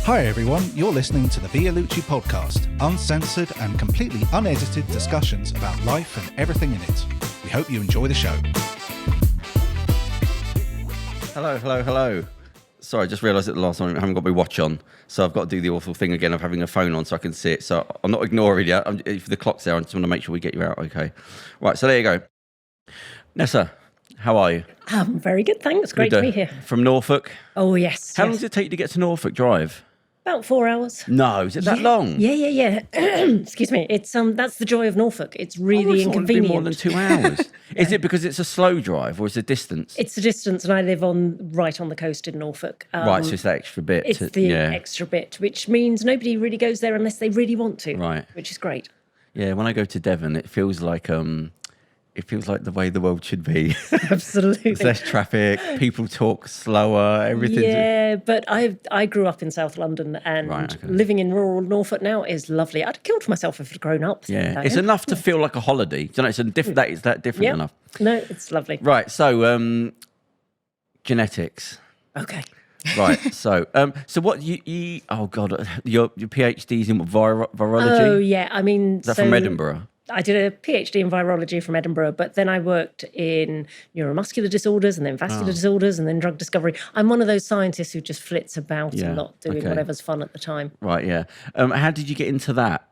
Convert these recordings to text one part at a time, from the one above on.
Hi everyone, you're listening to the Virology podcast, uncensored and completely unedited discussions about life and everything in it. We hope you enjoy the show. Hello. Sorry, I just realised at the last time I haven't got my watch on, so I've got to do the awful thing again of having a phone on so I can see it. So I'm not ignoring you. If the clock's there, I just want to make sure we get you out okay. Right, so there you go. Nessa, how are you? I'm very good, thanks. Great to be here. From Norfolk? Oh, yes. How long does it take you to get to Norfolk Drive? About 4 hours. No, is it that long? Yeah. Excuse me. It's that's the joy of Norfolk. It's really inconvenient. More than 2 hours. Is it because it's a slow drive or is it distance? It's the distance, and I live right on the coast in Norfolk. Right, so it's that extra bit. It's the extra bit, which means nobody really goes there unless they really want to. Right. Which is great. Yeah, when I go to Devon, it feels like the way the world should be. Absolutely. There's less traffic, people talk slower, everything. Yeah, but I grew up in South London, and living in rural Norfolk now is lovely. I'd have killed myself if I'd grown up. Yeah, it's enough to feel like a holiday. Do you know, it's that different enough. No, it's lovely. Right, so genetics. Okay. Right, so what you oh God, your PhD's in virology? Oh yeah, I mean, is that from Edinburgh? I did a PhD in virology from Edinburgh, but then I worked in neuromuscular disorders and then vascular disorders and then drug discovery. I'm one of those scientists who just flits about a lot, doing whatever's fun at the time. Right, yeah. How did you get into that?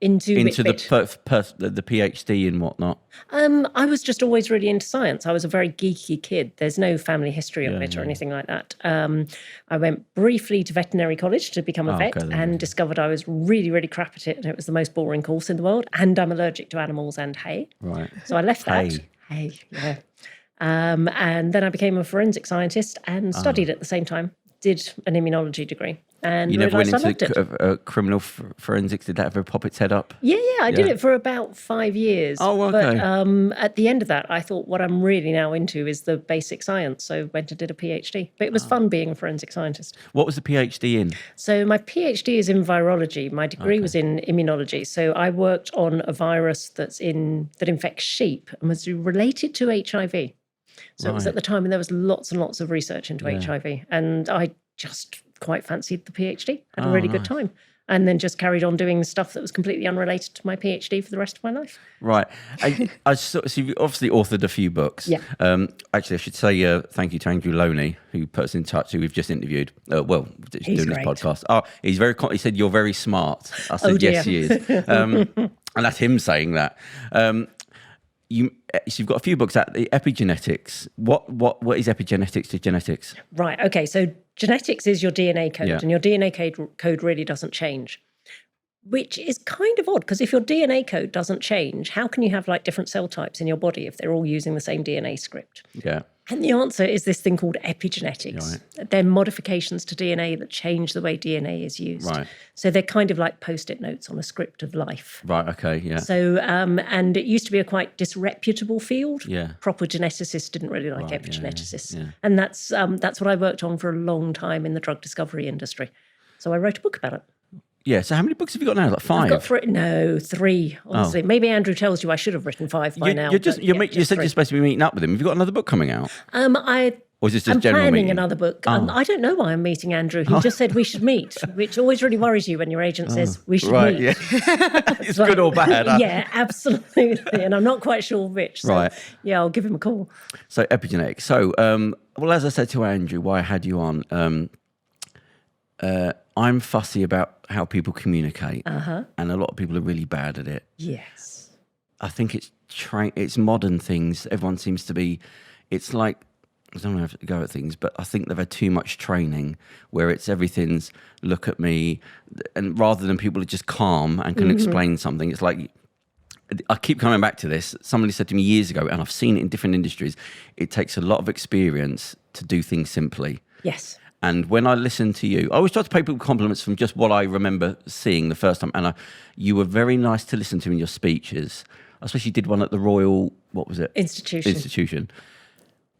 Into the PhD and whatnot? I was just always really into science. I was a very geeky kid. There's no family history of it or anything like that. I went briefly to veterinary college to become a vet and discovered I was really, really crap at it, and it was the most boring course in the world, and I'm allergic to animals and hay. Right. So I left that. Hay, yeah. And then I became a forensic scientist and studied at the same time. Did an immunology degree. And you never went into criminal forensics? Did that ever pop its head up? Yeah, I did it for about 5 years. Oh, okay. But at the end of that, I thought what I'm really now into is the basic science. So went and did a PhD. But it was fun being a forensic scientist. What was the PhD in? So my PhD is in virology. My degree was in immunology. So I worked on a virus that infects sheep and was related to HIV. So it was at the time when there was lots and lots of research into HIV. And I just quite fancied the PhD. Had a really good time. And then just carried on doing stuff that was completely unrelated to my PhD for the rest of my life. Right. So you obviously authored a few books. Yeah. Actually, I should say thank you to Andrew Loney, who put us in touch, who we've just interviewed. He's doing this podcast. Oh, he said, you're very smart. I said, yes, he is. And that's him saying that. You've got a few books out. The Epigenetics. What is epigenetics to genetics? Right. Okay. So genetics is your DNA code, and your DNA code really doesn't change, which is kind of odd because if your DNA code doesn't change, how can you have like different cell types in your body if they're all using the same DNA script? Yeah. And the answer is this thing called epigenetics. Right. They're modifications to DNA that change the way DNA is used. Right. So they're kind of like Post-it notes on a script of life. Right, okay, yeah. So, and it used to be a quite disreputable field. Yeah. Proper geneticists didn't really like epigeneticists. Yeah. And that's what I worked on for a long time in the drug discovery industry. So I wrote a book about it. Yeah, so how many books have you got now? Like 5? I've got 3, honestly. Maybe Andrew tells you I should have written 5 by now. You said you're supposed to be meeting up with him. Have you got another book coming out? Or is this just I'm general planning meeting? Another book. I don't know why I'm meeting Andrew. He just said we should meet, which always really worries you when your agent says we should meet. Yeah. It's good or bad. Yeah, absolutely. And I'm not quite sure which. So, yeah, I'll give him a call. So epigenetics. So, as I said to Andrew, why I had you on, I'm fussy about how people communicate, and a lot of people are really bad at it. Yes. I think it's modern things. Everyone seems to be, it's like, I don't know how to go at things, but I think they've had too much training where everything's look at me, and rather than people are just calm and can explain something, it's like, I keep coming back to this. Somebody said to me years ago, and I've seen it in different industries, it takes a lot of experience to do things simply. Yes. And when I listen to you, I always try to pay people compliments from just what I remember seeing the first time. And you were very nice to listen to in your speeches. I especially did one at the Royal, what was it? Institution.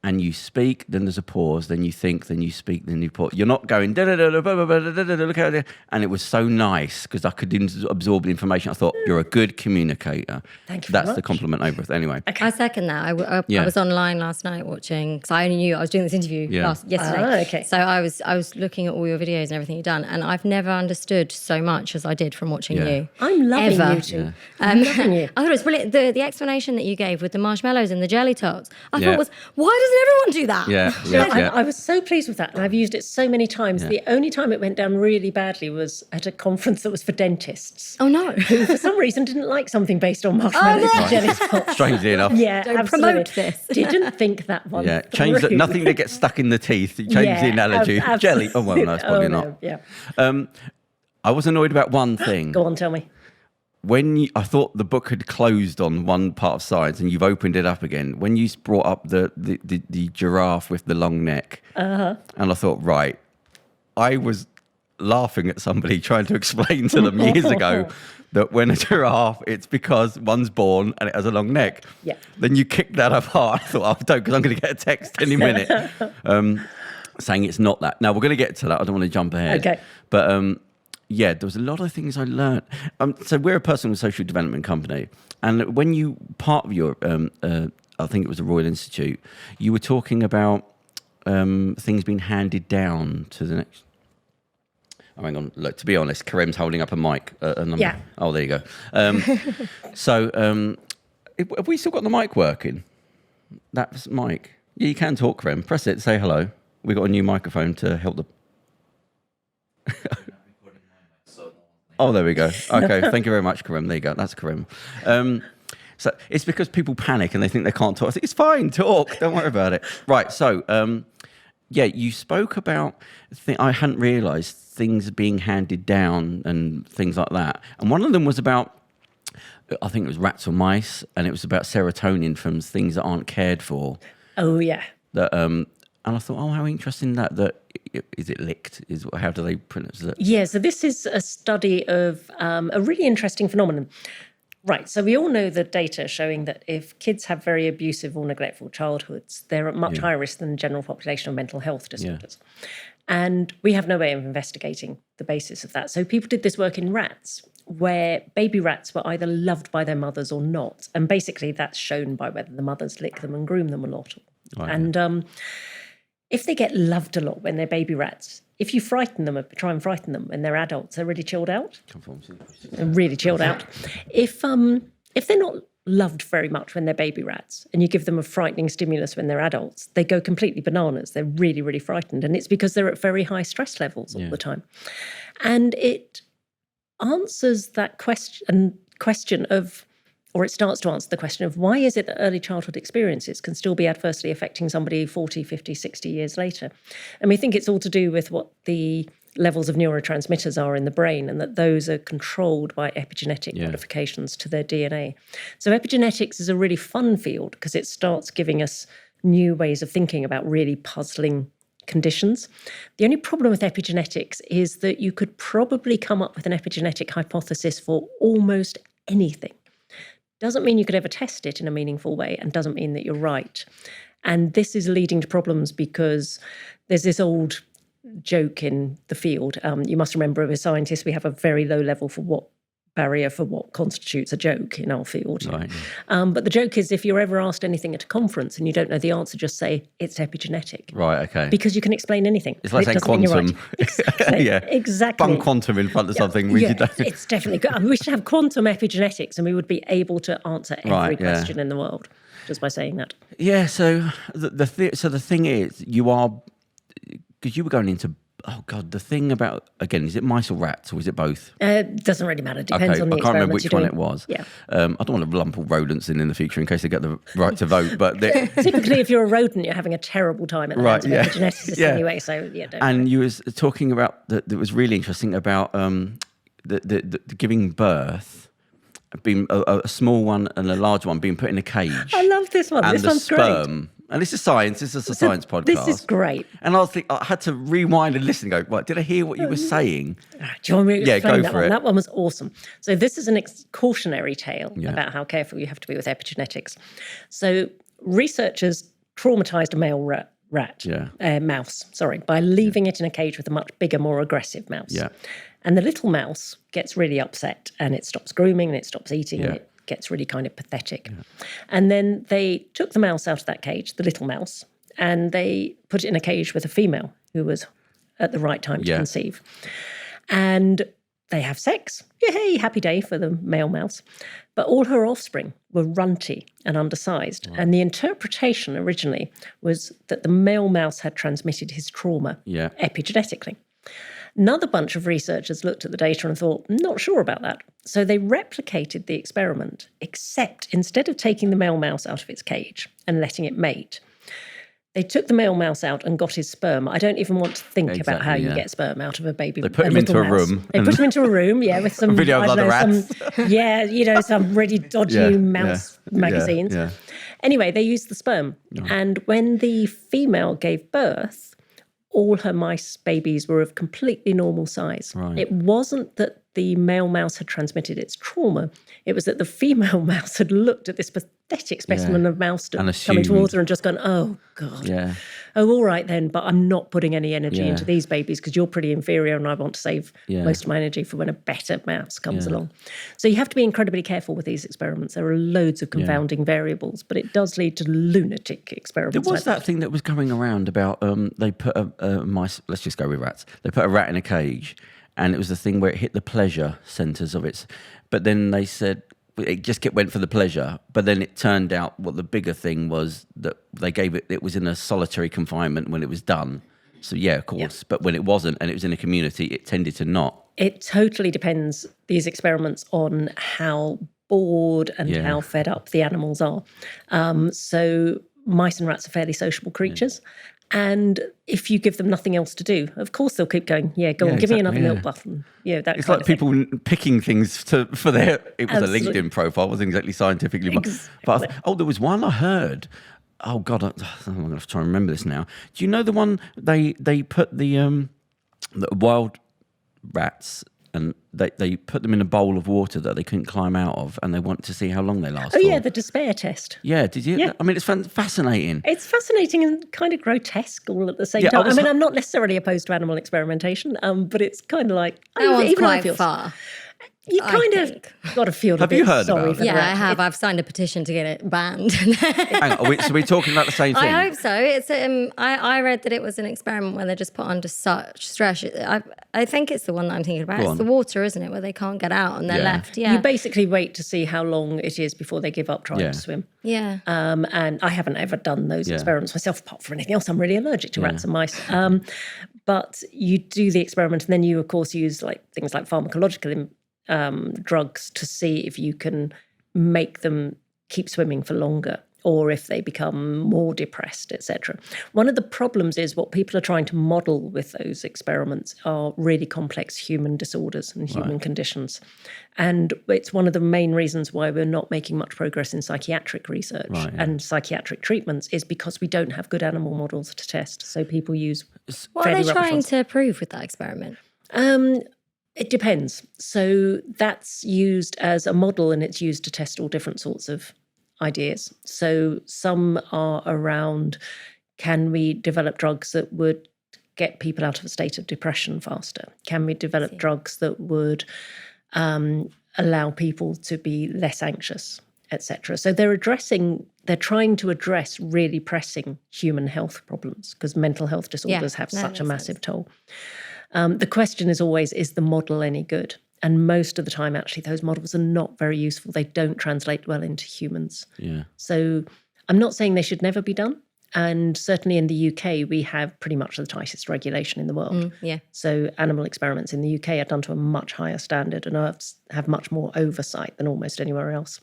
and you speak, then there's a pause, then you think, then you speak, then you pause. You're not going, look at it. And it was so nice because I could absorb the information. I thought, you're a good communicator. Thank you. That's the compliment over. Anyway. Okay. I second that. I was online last night watching, because I only knew I was doing this interview yesterday. Okay. So I was looking at all your videos and everything you've done, and I've never understood so much as I did from watching you. I'm loving you too. Yeah. I'm loving you. I thought it was brilliant. The explanation that you gave with the marshmallows and the jelly tots, I thought was, why doesn't everyone do that? Yeah. I was so pleased with that, and I've used it so many times. The only time it went down really badly was at a conference that was for dentists. Oh no! Who for some reason didn't like something based on marshmallows and jelly tots. Strangely enough. Yeah, Don't absolutely. promote this. Didn't think that one. Yeah, change that. Nothing that gets stuck in the teeth. Change the analogy. Jelly. Oh well, no, it's probably not. Yeah. I was annoyed about one thing. Go on, tell me. When I thought the book had closed on one part of science and you've opened it up again, when you brought up the giraffe with the long neck, and I thought, right, I was laughing at somebody trying to explain to them years ago that when a giraffe, it's because one's born and it has a long neck. Yeah. Then you kicked that apart. I thought, oh, don't, because I'm going to get a text any minute saying it's not that. Now, we're going to get to that. I don't want to jump ahead. Okay. But yeah, there was a lot of things I learned. So we're a personal social development company. And when you, part of your, I think it was the Royal Institute, you were talking about things being handed down to the next. Oh, hang on. Look, to be honest, Kerem's holding up a mic. Yeah. Oh, there you go. So have we still got the mic working? That's mic. Yeah, you can talk, Kerem. Press it, say hello. We've got a new microphone to help the... Oh, there we go. Okay, thank you very much, Kerem. There you go. That's Kerem. So it's because people panic and they think they can't talk. I think it's fine, talk. Don't worry about it. Right, so... yeah, you spoke about, I hadn't realised, things being handed down and things like that. And one of them was about, I think it was rats or mice, and it was about serotonin from things that aren't cared for. Oh, yeah. That, and I thought, oh, how interesting that is it licked? How do they pronounce it? Yeah, so this is a study of a really interesting phenomenon. Right, so we all know the data showing that if kids have very abusive or neglectful childhoods, they're at much higher risk than the general population of mental health disorders. Yeah. And we have no way of investigating the basis of that. So people did this work in rats, where baby rats were either loved by their mothers or not. And basically that's shown by whether the mothers lick them and groom them a lot. Right. And if they get loved a lot when they're baby rats, if you frighten them, try and frighten them when they're adults, they're really chilled out. They're really chilled out. If they're not loved very much when they're baby rats and you give them a frightening stimulus when they're adults, they go completely bananas. They're really, really frightened. And it's because they're at very high stress levels all the time. And it answers that question of, or it starts to answer the question of, why is it that early childhood experiences can still be adversely affecting somebody 40, 50, 60 years later? And we think it's all to do with what the levels of neurotransmitters are in the brain, and that those are controlled by epigenetic modifications to their DNA. So epigenetics is a really fun field because it starts giving us new ways of thinking about really puzzling conditions. The only problem with epigenetics is that you could probably come up with an epigenetic hypothesis for almost anything. Doesn't mean you could ever test it in a meaningful way, and doesn't mean that you're right. And this is leading to problems because there's this old joke in the field. You must remember, as scientists, we have a very low level barrier for what constitutes a joke in our field. Right. But the joke is, if you're ever asked anything at a conference and you don't know the answer, just say it's epigenetic. Right, okay. Because you can explain anything. It's like saying quantum. Right. Exactly. Yeah. Exactly. Bung quantum in front of something. It's definitely good. We should have quantum epigenetics and we would be able to answer every question in the world just by saying that. Yeah, so the thing is, you are, because you were going into, oh God, the thing about, again, is it mice or rats, or is it both? Doesn't really matter. Depends on the I can't remember which one it was. Yeah. I don't want to lump all rodents in the future in case they get the right to vote. But typically, if you're a rodent, you're having a terrible time at the hands of epigeneticists anyway. So don't. And you was talking about that was really interesting about the giving birth. Being a small one and a large one being put in a cage. I love this one. And this one's sperm. Great. And this is science. This is a science podcast. This is great. And I had to rewind and listen and go, right, did I hear what you were saying? Do you want me to explain go for it. That one was awesome. So this is an cautionary tale about how careful you have to be with epigenetics. So researchers traumatized a male mouse, by leaving it in a cage with a much bigger, more aggressive mouse. Yeah. And the little mouse gets really upset and it stops grooming and it stops eating and it gets really kind of pathetic. Yeah. And then they took the mouse out of that cage, the little mouse, and they put it in a cage with a female who was at the right time to conceive. And they have sex. Yay, happy day for the male mouse. But all her offspring were runty and undersized. Right. And the interpretation originally was that the male mouse had transmitted his trauma epigenetically. Another bunch of researchers looked at the data and thought, not sure about that. So they replicated the experiment, except instead of taking the male mouse out of its cage and letting it mate, they took the male mouse out and got his sperm. I don't even want to think about how you get sperm out of a baby. They put him into a room. They put him into a room, with some video of other rats. Some really dodgy mouse magazines. Yeah. Anyway, they used the sperm. Oh. And when the female gave birth, all her mice babies were of completely normal size. Right. It wasn't that the male mouse had transmitted its trauma. It was that the female mouse had looked at this pathetic specimen of mouse coming towards her and just gone, oh, God. Yeah. Oh, all right then, but I'm not putting any energy into these babies because you're pretty inferior and I want to save most of my energy for when a better mouse comes along. So you have to be incredibly careful with these experiments. There are loads of confounding variables, but it does lead to lunatic experiments. There was that thing that was going around about they put a mice, let's just go with rats. They put a rat in a cage and it was the thing where it hit the pleasure centres of its, but then they said, it just went for the pleasure, but then it turned out what the bigger thing was that they gave it was in a solitary confinement when it was done. So of course, but when it wasn't and it was in a community, it tended to not. It totally depends, these experiments, on how bored and how fed up the animals are. So mice and rats are fairly sociable creatures. And if you give them nothing else to do, of course they'll keep going, go on, give me another milk button. That it's like people picking things for their, it was a LinkedIn profile, it wasn't exactly scientifically. But there was one I heard, oh God, I'm going to have to try and remember this now. Do you know the one they put the wild rats and they put them in a bowl of water that they couldn't climb out of and they want to see how long they last. The despair test. Yeah, did you? Yeah. I mean, it's fascinating. It's fascinating and kind of grotesque all at the same time. I mean, I'm not necessarily opposed to animal experimentation, but it's kind of like... That one's quite far. You kind of got to feel a bit sorry for that. Yeah, I have. I've signed a petition to get it banned. Hang on, so we're talking about the same thing? I hope so. It's I read that it was an experiment where they're just put under such stress. I think it's the one that I'm thinking about. It's the water, isn't it, where they can't get out and they're left. Yeah. You basically wait to see how long it is before they give up trying to swim. Yeah. And I haven't ever done those experiments myself, apart from anything else. I'm really allergic to rats and mice. But you do the experiment and then you, of course, use things like pharmacological drugs to see if you can make them keep swimming for longer or if they become more depressed, etc. One of the problems is what people are trying to model with those experiments are really complex human disorders and human conditions. And it's one of the main reasons why we're not making much progress in psychiatric research and psychiatric treatments is because we don't have good animal models to test. So people use What are they trying to prove with that experiment? It depends. So that's used as a model and it's used to test all different sorts of ideas. So some are around, can we develop drugs that would get people out of a state of depression faster? Can we develop drugs that would allow people to be less anxious, etc.? So they're trying to address really pressing human health problems because mental health disorders have such a massive toll. The question is always, is the model any good? And most of the time, actually, those models are not very useful. They don't translate well into humans. Yeah. So I'm not saying they should never be done. And certainly in the UK, we have pretty much the tightest regulation in the world. So animal experiments in the UK are done to a much higher standard and have much more oversight than almost anywhere else.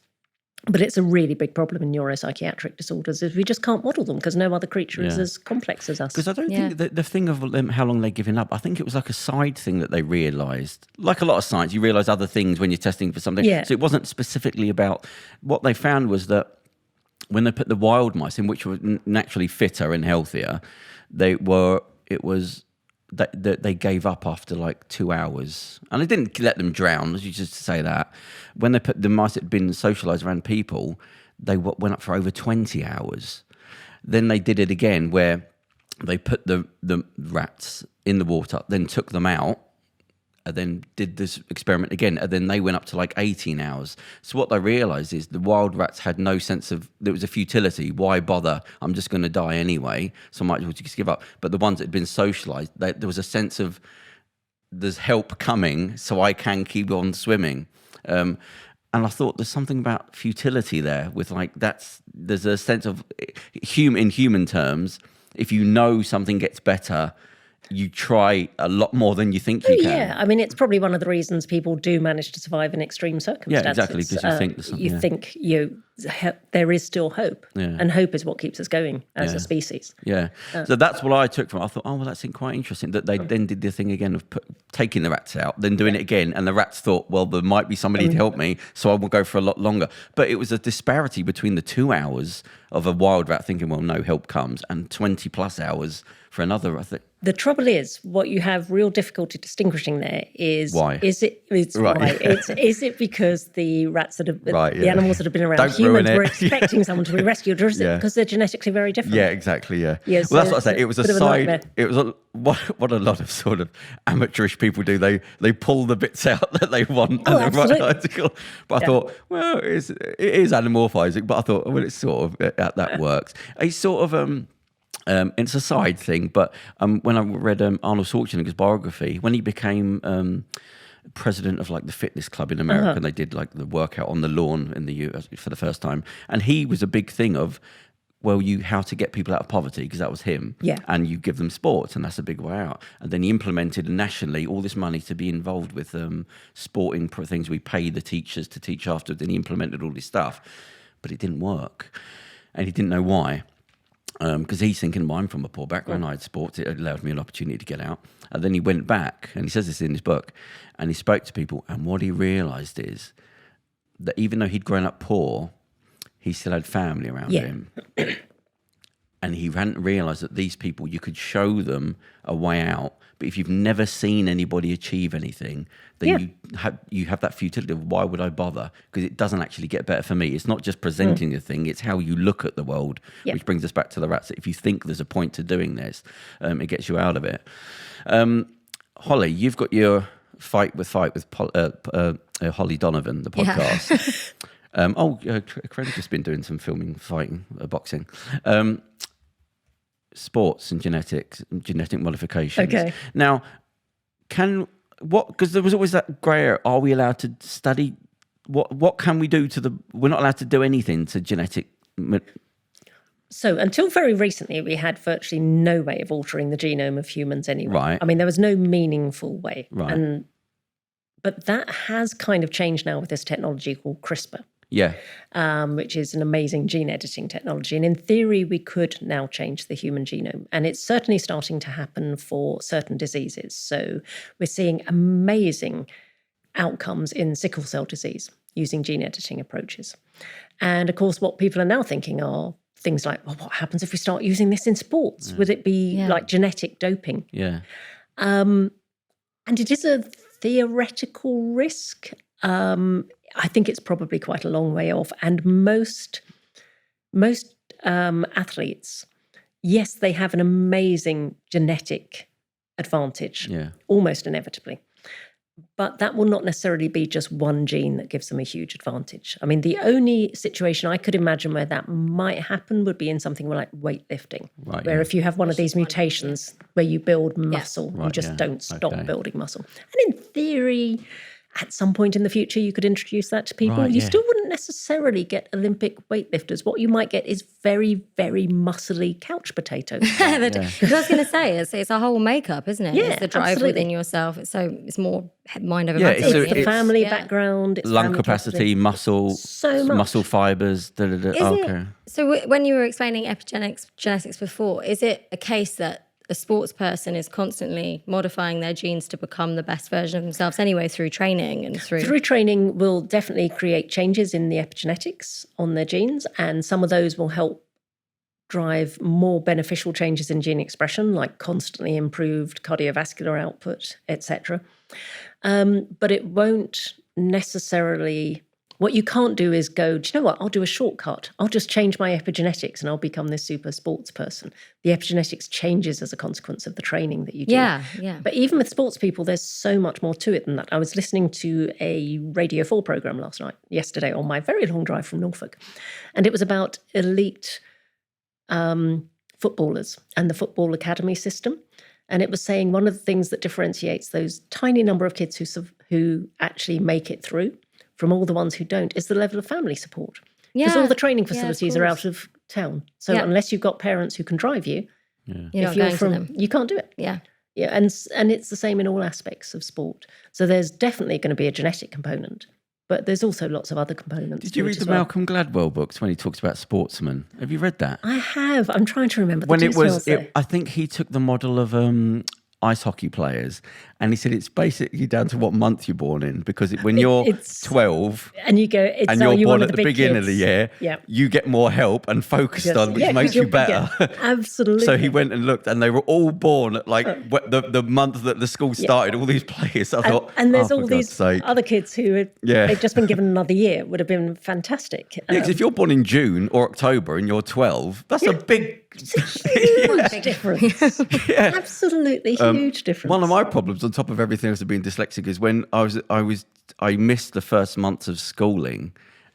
But it's a really big problem in neuropsychiatric disorders is we just can't model them because no other creature is as complex as us. Because I don't think the thing of how long they're giving up, I think it was like a side thing that they realised. Like a lot of science, you realise other things when you're testing for something. Yeah. So it wasn't specifically about... What they found was that when they put the wild mice in, which were naturally fitter and healthier, they gave up after 2 hours. And they didn't let them drown, as you just say that. When they put the mice that had been socialised around people, they went up for over 20 hours. Then they did it again where they put the rats in the water, then took them out, and then did this experiment again, and then they went up to like 18 hours. So what they realised is the wild rats had no sense of, there was a futility. Why bother? I'm just going to die anyway, so I might as well just give up. But the ones that had been socialised, there was a sense of there's help coming, so I can keep on swimming. And I thought there's something about futility there with like, there's a sense of, in human terms, if you know something gets better, you try a lot more than you think you can. Yeah, I mean, it's probably one of the reasons people do manage to survive in extreme circumstances. Yeah, exactly, because you think there's something. You think there is still hope, and hope is what keeps us going as a species. Yeah, so that's what I took from it. I thought, oh, well, that's quite interesting that they then did the thing again of taking the rats out, then doing it again, and the rats thought, well, there might be somebody to help me, so I will go for a lot longer. But it was a disparity between the 2 hours of a wild rat thinking, well, no help comes, and 20 plus hours for another, I think. The trouble is, what you have real difficulty distinguishing there is why? Is it because the rats that have the animals that have been around Don't humans were expecting someone to be rescued, or is it because they're genetically very different? Yeah, exactly. Yeah. Yeah, Well, that's what I say. It was a side. nightmare. It was what a lot of sort of amateurish people do. They pull the bits out that they want and they write an article. But I thought, well, it is anamorphizing. But I thought, well, it's sort of that works. It's sort of it's a side thing, but when I read Arnold Schwarzenegger's biography, when he became president of like the fitness club in America, and they did like the workout on the lawn in the US for the first time, and he was a big thing of, well, how to get people out of poverty, because that was him, and you give them sports, and that's a big way out. And then he implemented nationally all this money to be involved with sporting things. We pay the teachers to teach after. Then he implemented all this stuff, but it didn't work, and he didn't know why. Because he's thinking, well, I'm from a poor background, I had sports, it allowed me an opportunity to get out. And then he went back, and he says this in his book, and he spoke to people, and what he realised is that even though he'd grown up poor, he still had family around him. And he hadn't realised that these people, you could show them a way out, but if you've never seen anybody achieve anything, then you have that futility of, why would I bother? Because it doesn't actually get better for me. It's not just presenting the thing, it's how you look at the world, which brings us back to the rats. If you think there's a point to doing this, it gets you out of it. Holly, you've got your fight with Holly Donovan, the podcast. Kerem's just been doing some filming, fighting, boxing. Sports and genetics and genetic modifications. Okay. Now, because there was always that grey area, are we allowed to study, what can we do we're not allowed to do anything to genetic... So until very recently, we had virtually no way of altering the genome of humans anyway. Right. I mean, there was no meaningful way. Right. But that has kind of changed now with this technology called CRISPR. Yeah. Which is an amazing gene editing technology. And in theory, we could now change the human genome. And it's certainly starting to happen for certain diseases. So we're seeing amazing outcomes in sickle cell disease using gene editing approaches. And of course, what people are now thinking are things like, well, what happens if we start using this in sports? Would it be like genetic doping? Yeah. And it is a theoretical risk. I think it's probably quite a long way off. And most athletes, yes, they have an amazing genetic advantage, almost inevitably. But that will not necessarily be just one gene that gives them a huge advantage. I mean, the only situation I could imagine where that might happen would be in something like weightlifting, where if you have one of these mutations where you build muscle, you just don't stop building muscle. And in theory, at some point in the future, you could introduce that to people. You still wouldn't necessarily get Olympic weightlifters. What you might get is very, very muscly couch potatoes. Because I was going to say, it's a whole makeup, isn't it? Yeah, it's the drive within yourself. It's more mind over matter. It's the family background. It's lung capacity, muscle, muscle fibers. So when you were explaining epigenetics before, is it a case that a sports person is constantly modifying their genes to become the best version of themselves anyway through training and through training will definitely create changes in the epigenetics on their genes, and some of those will help drive more beneficial changes in gene expression, like constantly improved cardiovascular output, etc. But it won't necessarily What you can't do is go, do you know what? I'll do a shortcut. I'll just change my epigenetics and I'll become this super sports person. The epigenetics changes as a consequence of the training that you do. Yeah. But even with sports people, there's so much more to it than that. I was listening to a Radio 4 program yesterday on my very long drive from Norfolk. And it was about elite footballers and the football academy system. And it was saying one of the things that differentiates those tiny number of kids who actually make it through from all the ones who don't is the level of family support. Because all the training facilities are out of town. So unless you've got parents who can drive you, you're not going to them. You can't do it. Yeah. And it's the same in all aspects of sport. So there's definitely going to be a genetic component, but there's also lots of other components. Did you read the Malcolm Gladwell books when he talks about sportsmen? Have you read that? I have. I'm trying to remember the details. I think he took the model of ice hockey players, and he said it's basically down to what month you're born in, because when you're 12 and you go, and you're born at the beginning of the year, you get more help and focused on, which makes you better. Absolutely. So he went and looked, and they were all born at the month that the school started. All these players, I thought, and there's all these other kids who they've just been given another year. Would have been fantastic. Yeah, 'cause if you're born in June or October and you're 12, that's a big. It's a huge difference. Absolutely huge difference. One of my problems, on top of everything else of being dyslexic, is when I missed the first months of schooling,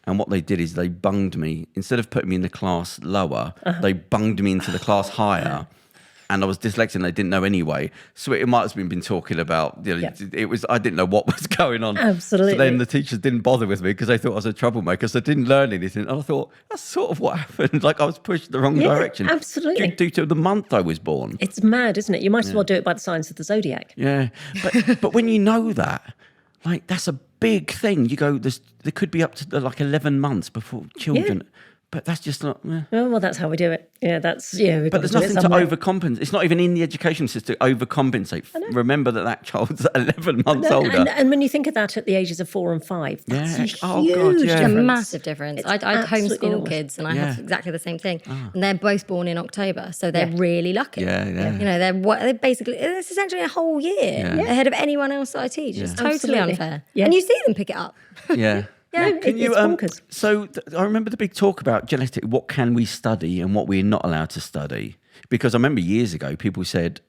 and what they did is they bunged me. Instead of putting me in the class lower, they bunged me into the class higher. And I was dyslexic and they didn't know anyway. So it might have been talking about, it was, I didn't know what was going on. Absolutely. So then the teachers didn't bother with me because they thought I was a troublemaker. So I didn't learn anything. And I thought, that's sort of what happened. Like I was pushed the wrong direction. Absolutely. Due to the month I was born. It's mad, isn't it? You might as well do it by the signs of the zodiac. Yeah. But when you know that, like that's a big thing. You go, there could be up to like 11 months before children... Yeah. But that's just not... Well, that's how we do it. Yeah, but there's nothing to overcompensate. It's not even in the education system to overcompensate. Remember that child's 11 months older. And when you think of that at the ages of 4 and 5, that's a huge difference. It's a massive difference. I homeschool enormous. kids and I have exactly the same thing. And they're both born in October, so they're really lucky. Yeah. You know, they're basically... It's essentially a whole year ahead of anyone else that I teach. It's totally unfair. Yeah. And you see them pick it up. Yeah. Yeah, it's bonkers. So I remember the big talk about genetic. What can we study and what we're not allowed to study? Because I remember years ago, people said,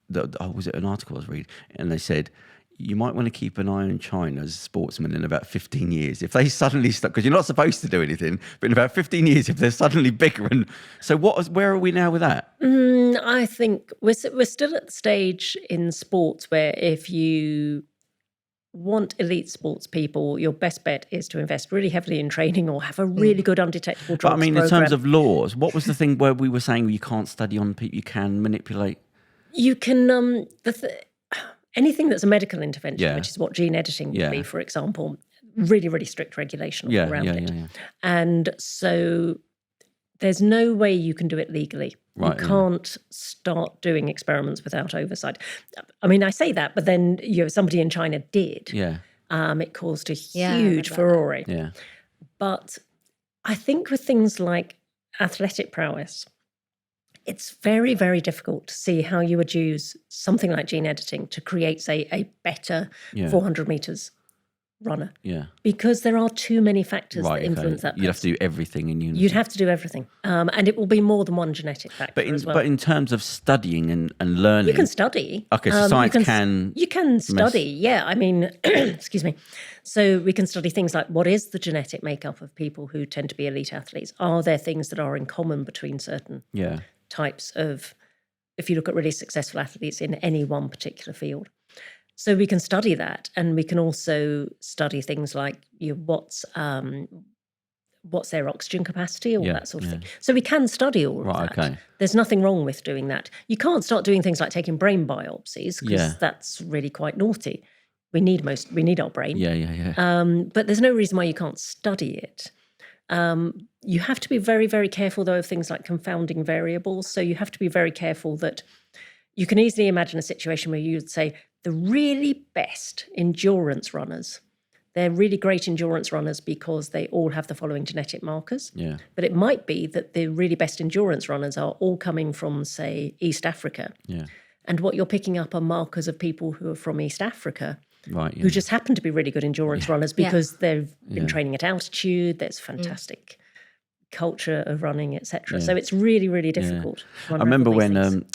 was it an article I was reading? And they said, you might want to keep an eye on China as sportsmen in about 15 years. If they suddenly start, because you're not supposed to do anything, but in about 15 years, if they're suddenly bigger. And so where are we now with that? I think we're still at the stage in sports where if you want elite sports people, your best bet is to invest really heavily in training or have a really good undetectable drugs program. In terms of laws, what was the thing where we were saying you can't study on people, you can manipulate? You can, anything that's a medical intervention, which is what gene editing would be, for example, really, really strict regulation all around it. And so there's no way you can do it legally. Right, you can't start doing experiments without oversight. I mean, I say that, but then somebody in China did. Yeah. It caused a huge furore. Yeah. But I think with things like athletic prowess, it's very, very difficult to see how you would use something like gene editing to create, say, a better 400 meters runner. Yeah. Because there are too many factors that influence that person. You'd have to do everything in unison. You'd have to do everything. And it will be more than one genetic factor as well. But in terms of studying and learning... You can study. Okay, so science can... You can study, I mean, excuse me. So we can study things like what is the genetic makeup of people who tend to be elite athletes? Are there things that are in common between certain types of... If you look at really successful athletes in any one particular field. So we can study that, and we can also study things like what's their oxygen capacity, all that sort of thing. So we can study all of that. Okay. There's nothing wrong with doing that. You can't start doing things like taking brain biopsies because that's really quite naughty. We need our brain. But there's no reason why you can't study it. You have to be very, very careful though of things like confounding variables. So you have to be very careful that you can easily imagine a situation where you would say, the really best endurance runners, they're really great endurance runners because they all have the following genetic markers. Yeah. But it might be that the really best endurance runners are all coming from, say, East Africa. Yeah. And what you're picking up are markers of people who are from East Africa who just happen to be really good endurance runners because they've been training at altitude. There's fantastic culture of running, etc. So it's really, really difficult. I remember when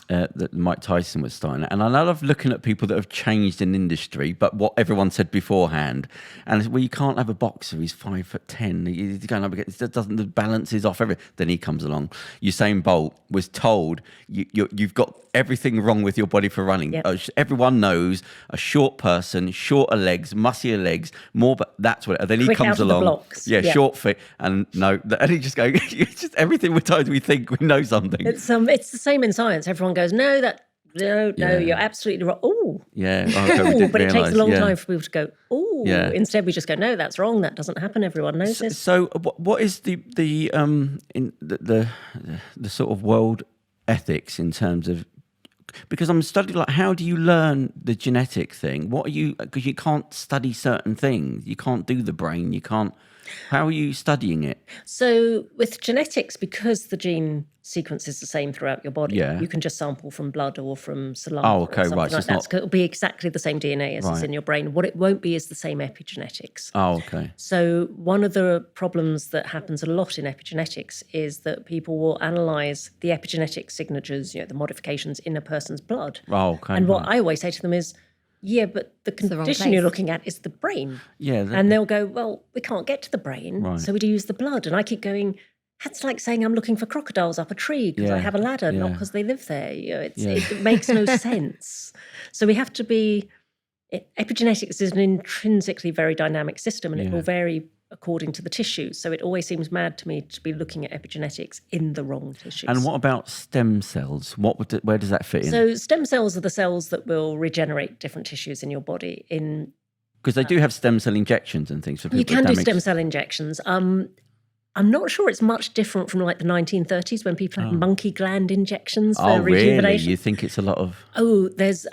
Mike Tyson was starting it, and I love looking at people that have changed in industry, but what everyone said beforehand. And well, you can't have a boxer, he's 5'10", he's going up against, the balance is off everything. Then he comes along. Usain Bolt was told, you've got everything wrong with your body for running. Everyone knows a short person, shorter legs, musclier legs, more, but that's what. Then he Quick comes out of the along, blocks. short fit, and he just goes. It's just everything we're told. We think we know something. It's the same in science. Everyone goes, no, you're absolutely right. Oh, but it takes a long time for people to go, oh. Instead, we just go, no, that's wrong. That doesn't happen. Everyone knows this. So, what is the sort of world ethics in terms of? Because I'm studying, like, how do you learn the genetic thing? Because you can't study certain things. You can't do the brain. You can't. How are you studying it? So with genetics, because the gene sequence is the same throughout your body, you can just sample from blood or from saliva. Oh, okay, or something right. Like that. So it'll be exactly the same DNA as is in your brain. What it won't be is the same epigenetics. Oh, okay. So one of the problems that happens a lot in epigenetics is that people will analyse the epigenetic signatures, the modifications in a person's blood. Oh, okay. And what I always say to them is, but the condition you're looking at is the brain. And they'll go, well, we can't get to the brain, so we'd use the blood. And I keep going, that's like saying I'm looking for crocodiles up a tree because I have a ladder, not because they live there. It makes no sense. So we have to be, epigenetics is an intrinsically very dynamic system, and it will vary according to the tissue. So it always seems mad to me to be looking at epigenetics in the wrong tissues. And what about stem cells? Where does that fit in? So stem cells are the cells that will regenerate different tissues in your body. Because they do have stem cell injections and things for people. You can do stem cell injections. I'm not sure it's much different from like the 1930s when people had monkey gland injections for rejuvenation. Really? You think it's a lot of... there's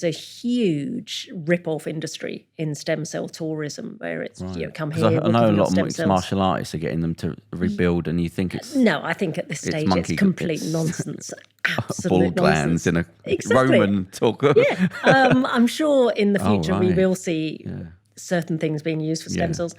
a huge rip-off industry in stem cell tourism where it's, come here. I know a lot of mixed martial artists are getting them to rebuild, and you think it's... No, I think at this stage it's complete nonsense. Absolute ball glands in a Roman talk. I'm sure in the future we will see certain things being used for stem cells.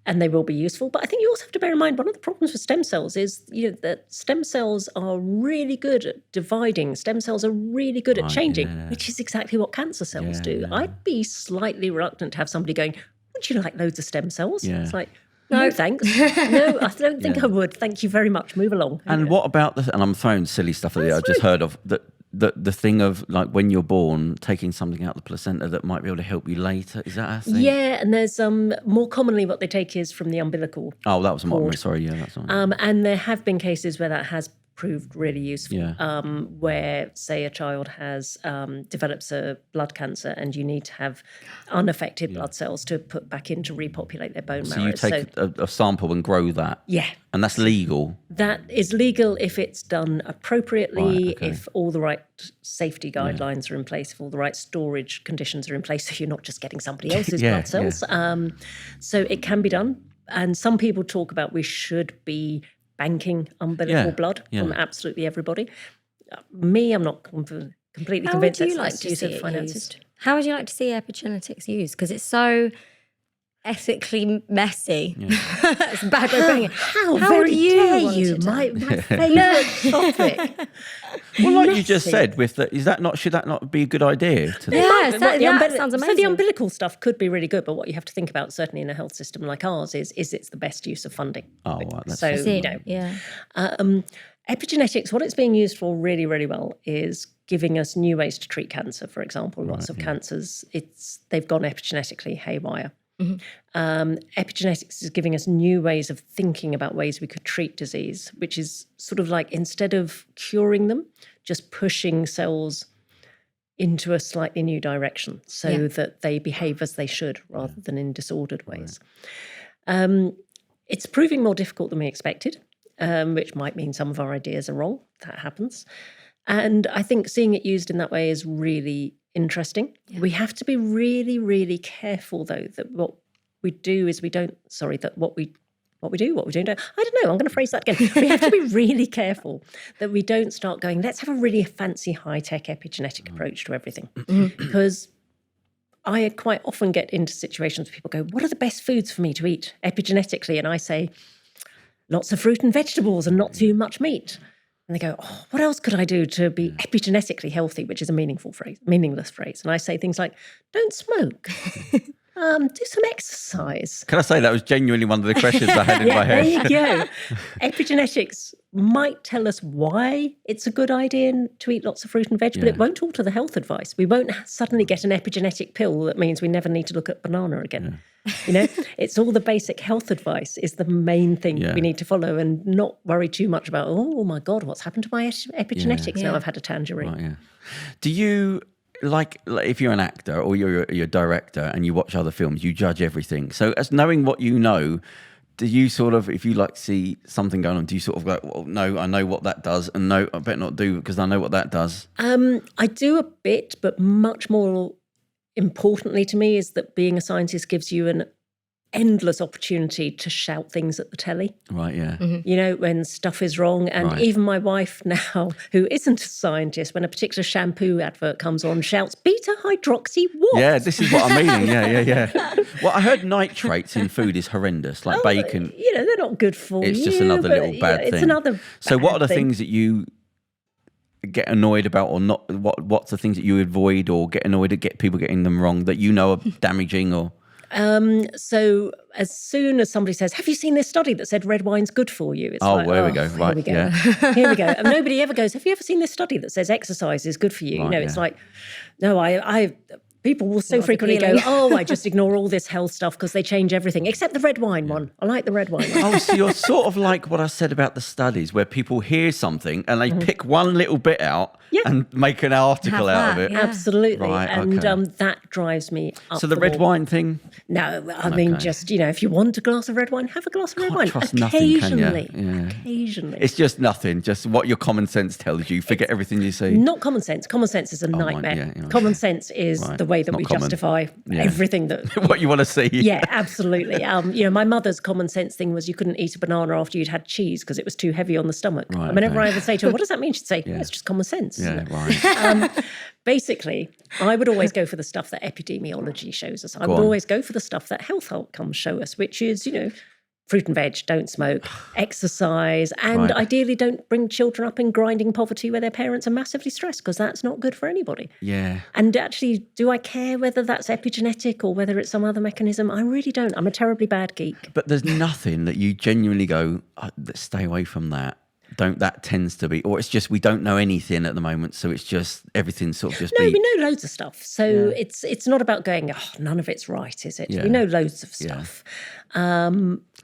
And they will be useful. But I think you also have to bear in mind one of the problems with stem cells is that stem cells are really good at dividing. Stem cells are really good at changing, which is exactly what cancer cells do. I'd be slightly reluctant to have somebody going, would you like loads of stem cells? It's like, no, thanks. No, I don't think I would. Thank you very much. Move along. And what about and I'm throwing silly stuff that I've just heard of, the thing of like when you're born, taking something out of the placenta that might be able to help you later. Is that a thing? Yeah, and there's more commonly what they take is from the umbilical. Oh, that was what sorry, that's all. And there have been cases where that has proved really useful. Where, say, a child has develops a blood cancer, and you need to have unaffected blood cells to put back in to repopulate their bone marrow. So you take a sample and grow that. Yeah. And that's legal? That is legal if it's done appropriately, if all the right safety guidelines are in place, if all the right storage conditions are in place, so you're not just getting somebody else's blood cells. So it can be done. And some people talk about we should be banking umbilical blood from absolutely everybody. Me, I'm not completely convinced that's the best use of finances. How would you like to see epigenetics used? Because it's so ethically messy. It's a bad way of putting it. How very dare you? My favourite topic. Well, like you just said, should that not be a good idea? That sounds amazing. So the umbilical stuff could be really good, but what you have to think about, certainly in a health system like ours, is it's the best use of funding. Oh, right. So, epigenetics, what it's being used for really, really well is giving us new ways to treat cancer, for example. Lots of cancers, they've gone epigenetically haywire. Epigenetics is giving us new ways of thinking about ways we could treat disease, which is sort of like, instead of curing them, just pushing cells into a slightly new direction so that they behave as they should rather than in disordered ways. It's proving more difficult than we expected, which might mean some of our ideas are wrong. That happens. And I think seeing it used in that way is really interesting. We have to be really, really careful, though, that what we do is what we do, what we don't do. I don't know, I'm going to phrase that again. We have to be really careful that we don't start going, let's have a really fancy high-tech epigenetic approach to everything. Because I quite often get into situations where people go, what are the best foods for me to eat epigenetically? And I say, lots of fruit and vegetables and not too much meat. And they go, oh, what else could I do to be epigenetically healthy, which is a meaningless phrase. And I say things like, don't smoke. Do some exercise. Can I say that was genuinely one of the questions I had in my head? There you go. Epigenetics might tell us why it's a good idea to eat lots of fruit and veg, but it won't alter the health advice. We won't suddenly get an epigenetic pill that means we never need to look at banana again. It's all the basic health advice is the main thing we need to follow, and not worry too much about, oh my God, what's happened to my epigenetics now I've had a tangerine. Right, Do you... Like if you're an actor or you're a director and you watch other films, you judge everything. So as knowing what you know, do you sort of, if you like see something going on, do you sort of go, well, no, I know what that does, and no, I better not do because I know what that does? I do a bit, but much more importantly to me is that being a scientist gives you an endless opportunity to shout things at the telly. Right, yeah. Mm-hmm. When stuff is wrong. And even my wife now, who isn't a scientist, when a particular shampoo advert comes on, shouts, beta-hydroxy what? Yeah, this is what I'm meaning. Yeah. Well, I heard nitrates in food is horrendous, like bacon. They're not good for you. It's just another little bad thing. It's another So what are the thing. things that you get annoyed about, or not? What's the things that you avoid or get annoyed at people getting them wrong that you know are damaging or... So as soon as somebody says, have you seen this study that said red wine's good for you? It's there we go. Right, here we go. And nobody ever goes, have you ever seen this study that says exercise is good for you? Right, It's like, no, people will so frequently go, I just ignore all this health stuff because they change everything, except the red wine one. I like the red wine one. Oh, so you're sort of like what I said about the studies, where people hear something and they pick one little bit out and make an article out of it. Yeah. Absolutely. Right, and that drives me up. So the red wine thing? No, I mean, just, if you want a glass of red wine, have a glass of red wine. Trust Occasionally. Nothing, can you? Occasionally. It's just nothing, just what your common sense tells you. Forget everything you see. Not common sense. Common sense is a nightmare. Common sense is the way that we justify everything that... what you want to see. Yeah, absolutely. My mother's common sense thing was you couldn't eat a banana after you'd had cheese because it was too heavy on the stomach. Right, and whenever I would say to her, what does that mean? She'd say, it's just common sense. Yeah, right. Basically, I would always go for the stuff that epidemiology shows us. I would always go for the stuff that health outcomes show us, which is, fruit and veg, don't smoke, exercise, and ideally don't bring children up in grinding poverty where their parents are massively stressed, because that's not good for anybody. Yeah. And actually, do I care whether that's epigenetic or whether it's some other mechanism? I really don't. I'm a terribly bad geek. But there's nothing that you genuinely go, stay away from that. That tends to be, or it's just we don't know anything at the moment, so it's just everything's sort of just. No, we know loads of stuff, so it's not about going, none of it's right, is it? Yeah. We know loads of stuff.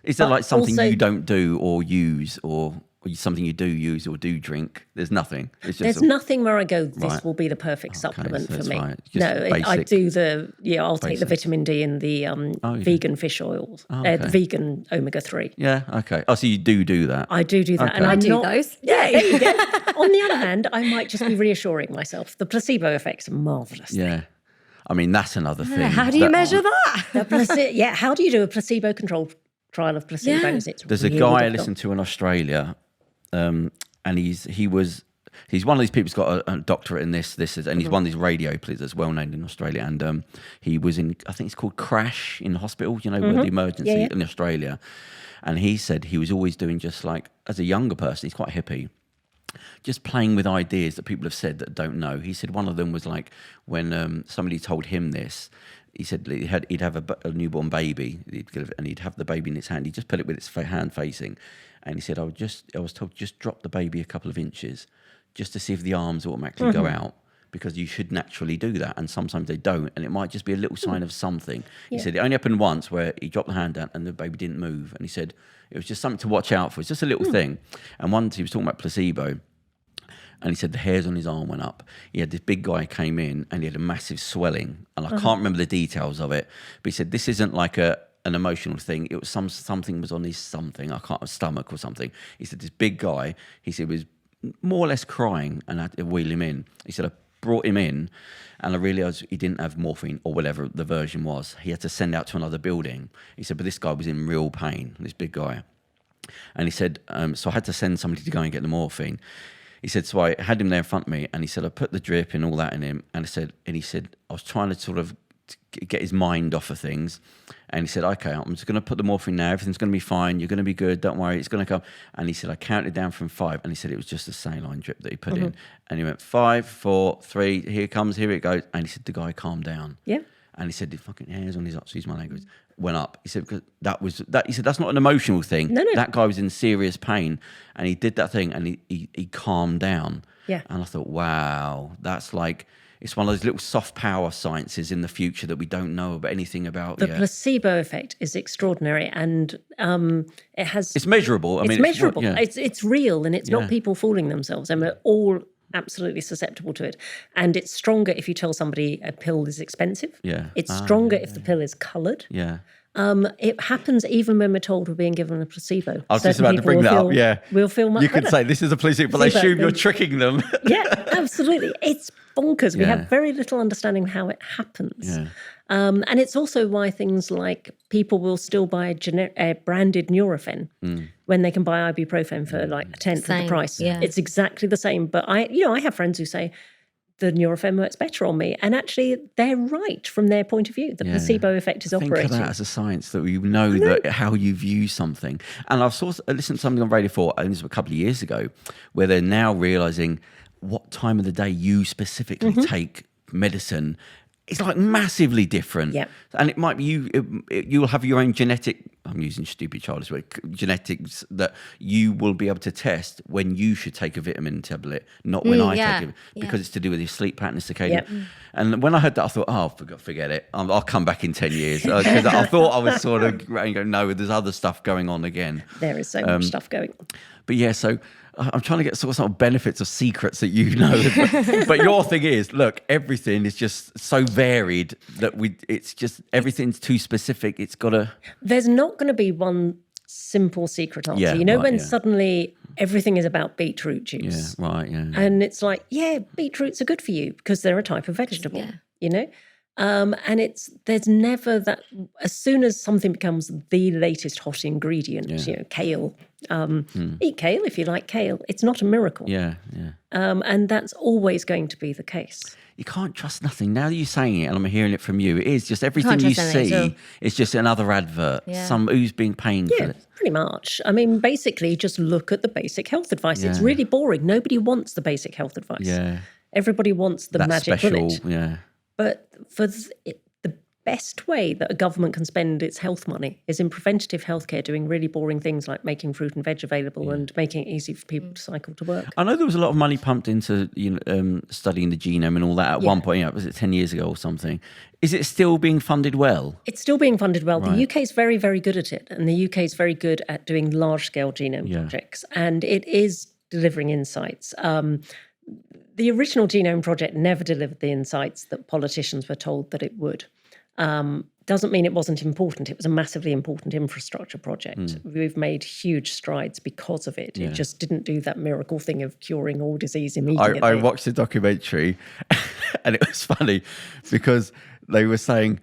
Is there like something you don't do or use, or something you do use or do drink? There's nothing. It's just there's nothing where I go, this will be the perfect supplement for me. Right. No, I do I'll take the vitamin D and the vegan fish oils, the vegan omega-3. Yeah, okay. Oh, so you do that? I do that. Okay. And I do those. Yeah, there you go. On the other hand, I might just be reassuring myself. The placebo effect's a marvellous thing. Yeah. I mean, that's another thing. How do you measure that? How do you do a placebo-controlled trial of placebos? Yeah. There's really a guy I listened to in Australia, and he's one of these people who's got a doctorate in this is, and he's one of these radio players that's well known in Australia, and he was in, I think it's called Crash in the hospital, where the emergency in Australia, and he said he was always doing, just like as a younger person, he's quite hippie, just playing with ideas that people have said that don't know. He said one of them was like when somebody told him this. He said he'd have a newborn baby, and he'd have the baby in his hand. He'd just put it with its hand facing, and he said, I was told just drop the baby a couple of inches, just to see if the arms automatically go out, because you should naturally do that, and sometimes they don't, and it might just be a little sign of something. He said it only happened once where he dropped the hand down and the baby didn't move, and he said it was just something to watch out for. It's just a little thing. And once he was talking about placebo, and he said the hairs on his arm went up. He had this big guy came in and he had a massive swelling. And I can't remember the details of it. But he said, this isn't like an emotional thing. It was something was on his stomach or something. He said, this big guy, he said, was more or less crying, and I had to wheel him in. He said, I brought him in and I realised he didn't have morphine or whatever the version was. He had to send out to another building. He said, but this guy was in real pain, this big guy. And he said, so I had to send somebody to go and get the morphine. He said, so I had him there in front of me, and he said, I put the drip and all that in him, and he said, I was trying to sort of get his mind off of things. And he said, okay, I'm just going to put the morphine now. Everything's going to be fine. You're going to be good. Don't worry. It's going to come. And he said, I counted down from 5. And he said it was just a saline drip that he put in. And he went 5, 4, 3. Here it comes. Here it goes. And he said, the guy calmed down. Yeah. And he said, the fucking hairs on his up, excuse my language, went up. He said, because he said, that's not an emotional thing. No. That guy was in serious pain. And he did that thing and he calmed down. Yeah. And I thought, wow, that's like, it's one of those little soft power sciences in the future that we don't know about anything about The yet. placebo effect is extraordinary, and it's measurable. It's measurable. Yeah. It's real, and it's not people fooling themselves. And we're all absolutely susceptible to it. And it's stronger if you tell somebody a pill is expensive. Yeah. It's stronger if the pill is coloured. Yeah. It happens even when we're told we're being given a placebo. I was just about to bring that up. Yeah. We'll feel much better. You could say this is a placebo, but I assume you're tricking them. Yeah, absolutely. It's bonkers. We have very little understanding of how it happens. Yeah. And it's also why things like people will still buy branded Nurofen when they can buy ibuprofen for like a tenth of the price. Yeah. It's exactly the same. But I have friends who say the Nurofen works better on me, and actually they're right from their point of view. The placebo effect is operating. Think of that as a science that we know that how you view something. And I've listened to something on Radio 4, and this was a couple of years ago, where they're now realising what time of the day you specifically take medicine. It's like massively different. Yeah. And it might be you'll have your own genetic, I'm using stupid childish word, genetics that you will be able to test when you should take a vitamin tablet, not when I take it, because it's to do with your sleep pattern, circadian. Yep. And when I heard that, I thought, oh, forget it. I'll come back in 10 years. Because I thought I was sort of going, no, there's other stuff going on again. There is so much stuff going on. But yeah, so I'm trying to get sort of benefits of secrets that you know. But your thing is, look, everything is just so varied that it's just, everything's too specific. It's got to... There's not going to be one simple secret answer. Yeah, when suddenly everything is about beetroot juice. Yeah, right, yeah. And it's like, beetroots are good for you because they're a type of vegetable, And there's never that, as soon as something becomes the latest hot ingredient, kale, eat kale if you like kale. It's not a miracle. Yeah. And that's always going to be the case. You can't trust nothing. Now that you're saying it and I'm hearing it from you, it is just everything you see is just another advert. Yeah. Who's being paying for it. Pretty much. I mean, basically just look at the basic health advice. It's really boring. Nobody wants the basic health advice. Yeah. Everybody wants the magic bullet. Yeah. But for the best way that a government can spend its health money is in preventative healthcare, doing really boring things like making fruit and veg available and making it easy for people to cycle to work. I know there was a lot of money pumped into studying the genome and all that at one point. Was it 10 years ago or something? Is it still being funded well? It's still being funded well. Right. The UK is very, very good at it, and the UK is very good at doing large-scale genome projects, and it is delivering insights. The original Genome Project never delivered the insights that politicians were told that it would. Doesn't mean it wasn't important. It was a massively important infrastructure project. We've made huge strides because of it. It just didn't do that miracle thing of curing all disease immediately. I watched the documentary and it was funny because they were saying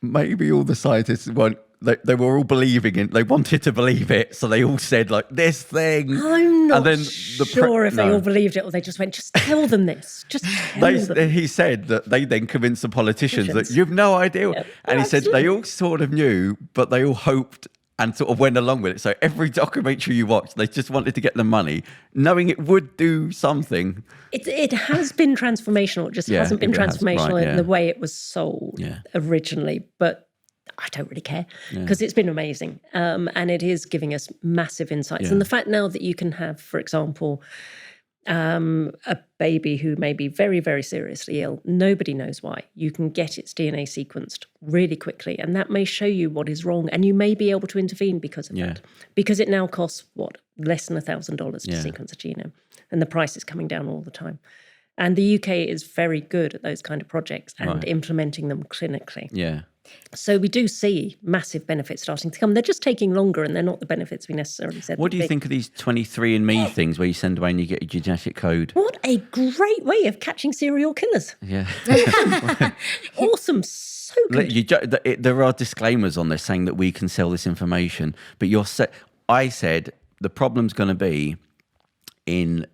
maybe all the scientists won't. They were all believing it. They wanted to believe it, so they all said like this thing. I'm not sure if they all believed it, or they just went, "Just tell them this." Just tell them. He said that they then convinced the politicians that you've no idea, and he said they all sort of knew, but they all hoped and sort of went along with it. So every documentary you watch, they just wanted to get the money, knowing it would do something. It has been transformational. It just hasn't been transformational in the way it was sold originally, but I don't really care because it's been amazing. And it is giving us massive insights. And the fact now that you can have, for example, a baby who may be very, very seriously ill, nobody knows why. You can get its DNA sequenced really quickly, and that may show you what is wrong, and you may be able to intervene because of that. Because it now costs, less than $1,000 to sequence a genome, and the price is coming down all the time. And the UK is very good at those kind of projects and implementing them clinically. Yeah. So we do see massive benefits starting to come. They're just taking longer, and they're not the benefits we necessarily said. What do you think of these 23andMe things where you send away and you get your genetic code? What a great way of catching serial killers. Yeah. Awesome. So good. There are disclaimers on this saying that we can sell this information, but I said the problem's going to be in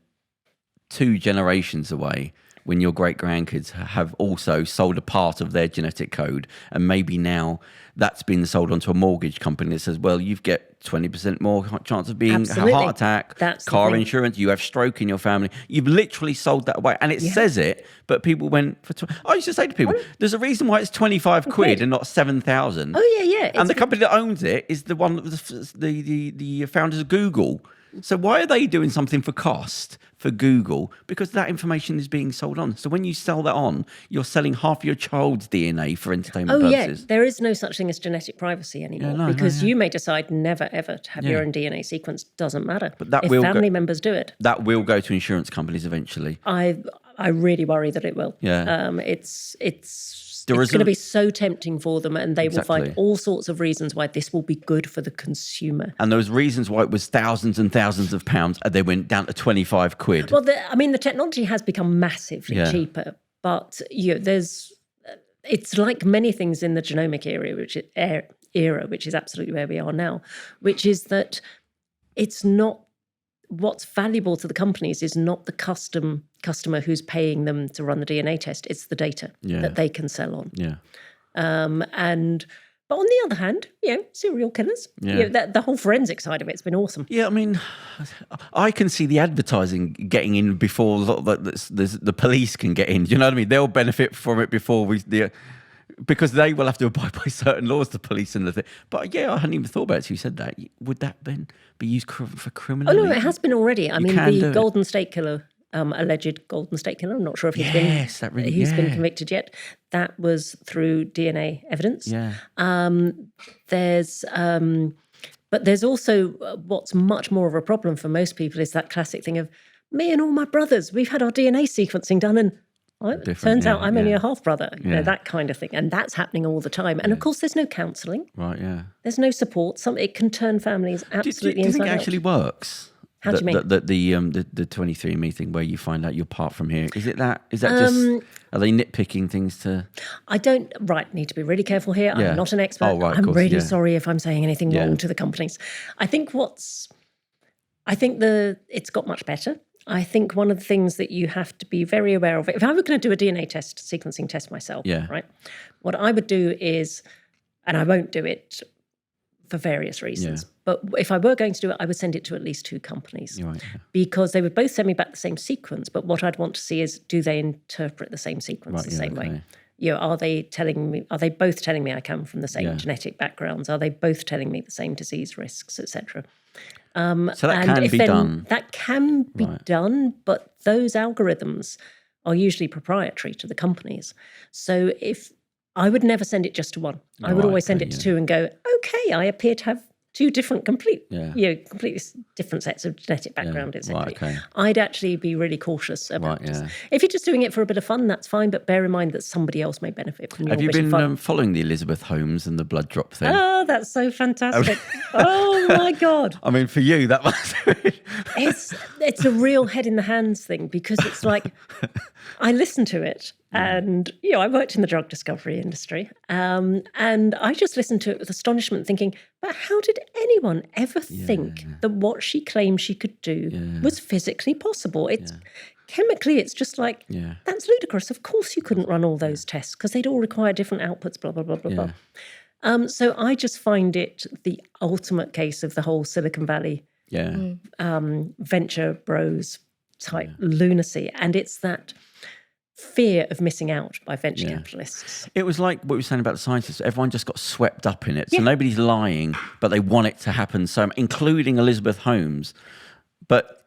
2 generations away when your great-grandkids have also sold a part of their genetic code, and maybe now that's been sold onto a mortgage company that says, well, you get 20% more chance of being a heart attack, car insurance, you have stroke in your family. You've literally sold that away. And it says it, but people went for... I used to say to people, there's a reason why it's 25 quid and not 7,000. Oh, yeah. And the company that owns it is the one, the founders of Google. So why are they doing something for cost for Google? Because that information is being sold on. So when you sell that on, you're selling half your child's DNA for entertainment purposes. Yeah, there is no such thing as genetic privacy anymore, because you may decide never ever to have your own DNA sequence. Doesn't matter. But that if family members do it, that will go to insurance companies eventually. I really worry that it will. Yeah. It's going to be so tempting for them, and they will find all sorts of reasons why this will be good for the consumer. And those reasons why it was thousands and thousands of pounds, and they went down to 25 quid. Well, the technology has become massively cheaper, but it's like many things in the genomic era, which is absolutely where we are now, which is that it's not... What's valuable to the companies is not the customer who's paying them to run the DNA test. It's the data that they can sell on. Yeah. But on the other hand, serial killers. The whole forensic side of it's been awesome. Yeah, I mean, I can see the advertising getting in before the police can get in. Do you know what I mean? They'll benefit from it before because they will have to abide by certain laws, the police and the thing. But I hadn't even thought about it. You said that. Would that then be used for criminal? Oh no, it has been already. I mean, the Golden State Killer, alleged Golden State Killer. I'm not sure if he's been convicted yet. That was through DNA evidence. Yeah. But there's also what's much more of a problem for most people is that classic thing of me and all my brothers. We've had our DNA sequencing done, and turns out I'm only a half brother, that kind of thing. And that's happening all the time. And of course, there's no counselling. Right, yeah. There's no support. It can turn families absolutely do you think inside it actually works? How do you mean? The 23andMe thing where you find out you're part from here. Is it that? Is that just... Are they nitpicking things to... need to be really careful here. Yeah. I'm not an expert. Oh, right, I'm really sorry if I'm saying anything wrong to the companies. I think it's got much better. I think one of the things that you have to be very aware of, if I were going to do a DNA sequencing test myself, right, what I would do is, and I won't do it for various reasons, but if I were going to do it, I would send it to at least 2 companies because they would both send me back the same sequence. But what I'd want to see is, do they interpret the same sequence the same way? Are they both telling me I come from the same genetic backgrounds? Are they both telling me the same disease risks, etc.? So that can be done. That can be done, but those algorithms are usually proprietary to the companies. So I would never send it just to one. I would always send it to 2 and go, okay, I appear to have 2 different, completely different sets of genetic background, etc. I'd actually be really cautious about this. If you're just doing it for a bit of fun, that's fine, but bear in mind that somebody else may benefit from your Have you been following the Elizabeth Holmes and the blood drop thing? Oh, that's so fantastic. Oh, my God. I mean, for you, that must It's a real head in the hands thing, because it's like, I listen to it. And, I worked in the drug discovery industry, and I just listened to it with astonishment, thinking, but how did anyone ever think that what she claimed she could do was physically possible? Chemically, it's just like, that's ludicrous. Of course you couldn't run all those tests because they'd all require different outputs, blah, blah, blah, blah, blah. So I just find it the ultimate case of the whole Silicon Valley venture bros type lunacy. And it's that fear of missing out by venture capitalists. It was like what we were saying about the scientists. Everyone just got swept up in it. So nobody's lying, but they want it to happen. So, including Elizabeth Holmes. But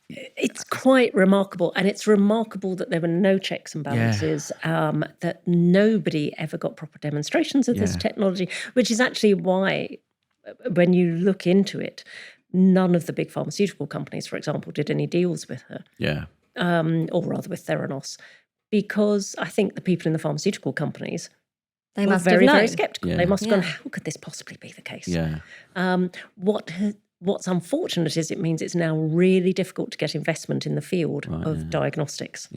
it's quite remarkable. And it's remarkable that there were no checks and balances, that nobody ever got proper demonstrations of this technology, which is actually why, when you look into it, none of the big pharmaceutical companies, for example, did any deals with her. Or rather with Theranos. Because I think the people in the pharmaceutical companies were very, very sceptical. They must have gone, how could this possibly be the case? What's unfortunate is it means it's now really difficult to get investment in the field of diagnostics.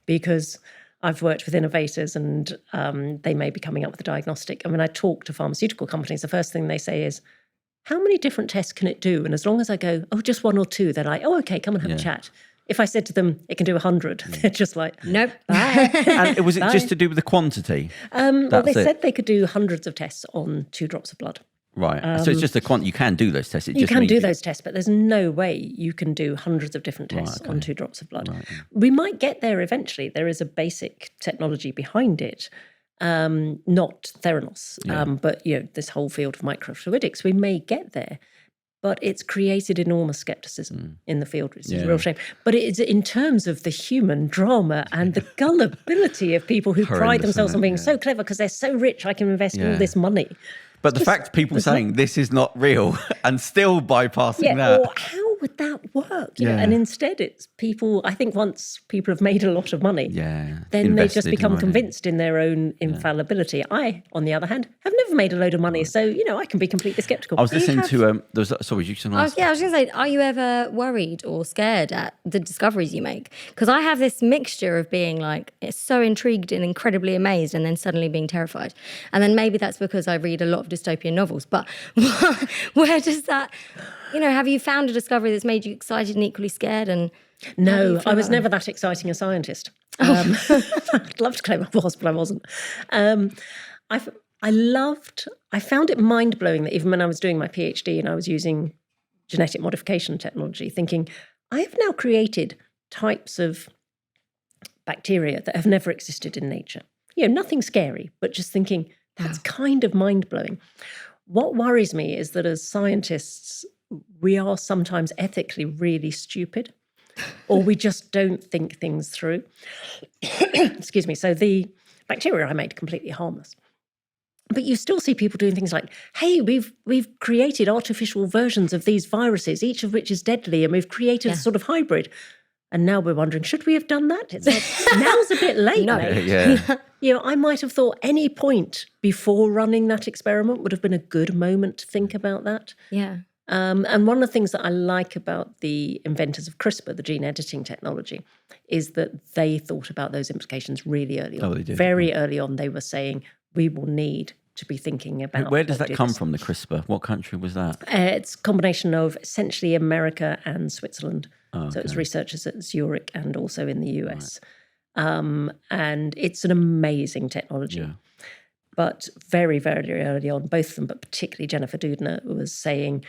Because I've worked with innovators and they may be coming up with a diagnostic. And when I talk to pharmaceutical companies, the first thing they say is, how many different tests can it do? And as long as I go, just 1 or 2, they're like, okay, come and have a chat. If I said to them, it can do 100, they're just like, nope, bye. And was it just to do with the quantity? Well, they said they could do hundreds of tests on 2 drops of blood. Right. So it's just a you can do those tests. You can do those tests, but there's no way you can do hundreds of different tests on 2 drops of blood. Right. We might get there eventually. There is a basic technology behind it, not Theranos, but this whole field of microfluidics. We may get there, but it's created enormous skepticism in the field, which is a real shame. But it is in terms of the human drama and the gullibility of people who pride themselves on being so clever because they're so rich, I can invest all this money. But the fact people saying this is not real and still bypassing that. Or how would that work? You know? And instead it's people, I think once people have made a lot of money, then they just become convinced in their own infallibility. I, on the other hand, have never made a load of money. So, I can be completely sceptical. I was listening to, sorry, you can ask. I was going to say, are you ever worried or scared at the discoveries you make? Because I have this mixture of being like, so intrigued and incredibly amazed and then suddenly being terrified. And then maybe that's because I read a lot of dystopian novels. But where does that... have you found a discovery that's made you excited and equally scared? And no, I was never that exciting a scientist. I'd love to claim I was, but I wasn't. I found it mind-blowing that even when I was doing my PhD and I was using genetic modification technology, thinking, I have now created types of bacteria that have never existed in nature. Nothing scary, but just thinking, that's kind of mind-blowing. What worries me is that as scientists, we are sometimes ethically really stupid, or we just don't think things through. Excuse me. So the bacteria I made completely harmless. But you still see people doing things like, hey, we've created artificial versions of these viruses, each of which is deadly, and we've created a sort of hybrid. And now we're wondering, should we have done that? It's like, now's a bit late, mate. I might have thought any point before running that experiment would have been a good moment to think about that. Yeah. And one of the things that I like about the inventors of CRISPR, the gene editing technology, is that they thought about those implications really early on. Oh, they did. Very early on, they were saying, we will need to be thinking about... Where does that come from, the CRISPR? What country was that? It's a combination of essentially America and Switzerland. Oh, okay. So it's researchers at Zurich and also in the US. Right. And it's an amazing technology. Yeah. But very, very early on, both of them, but particularly Jennifer Doudna, was saying,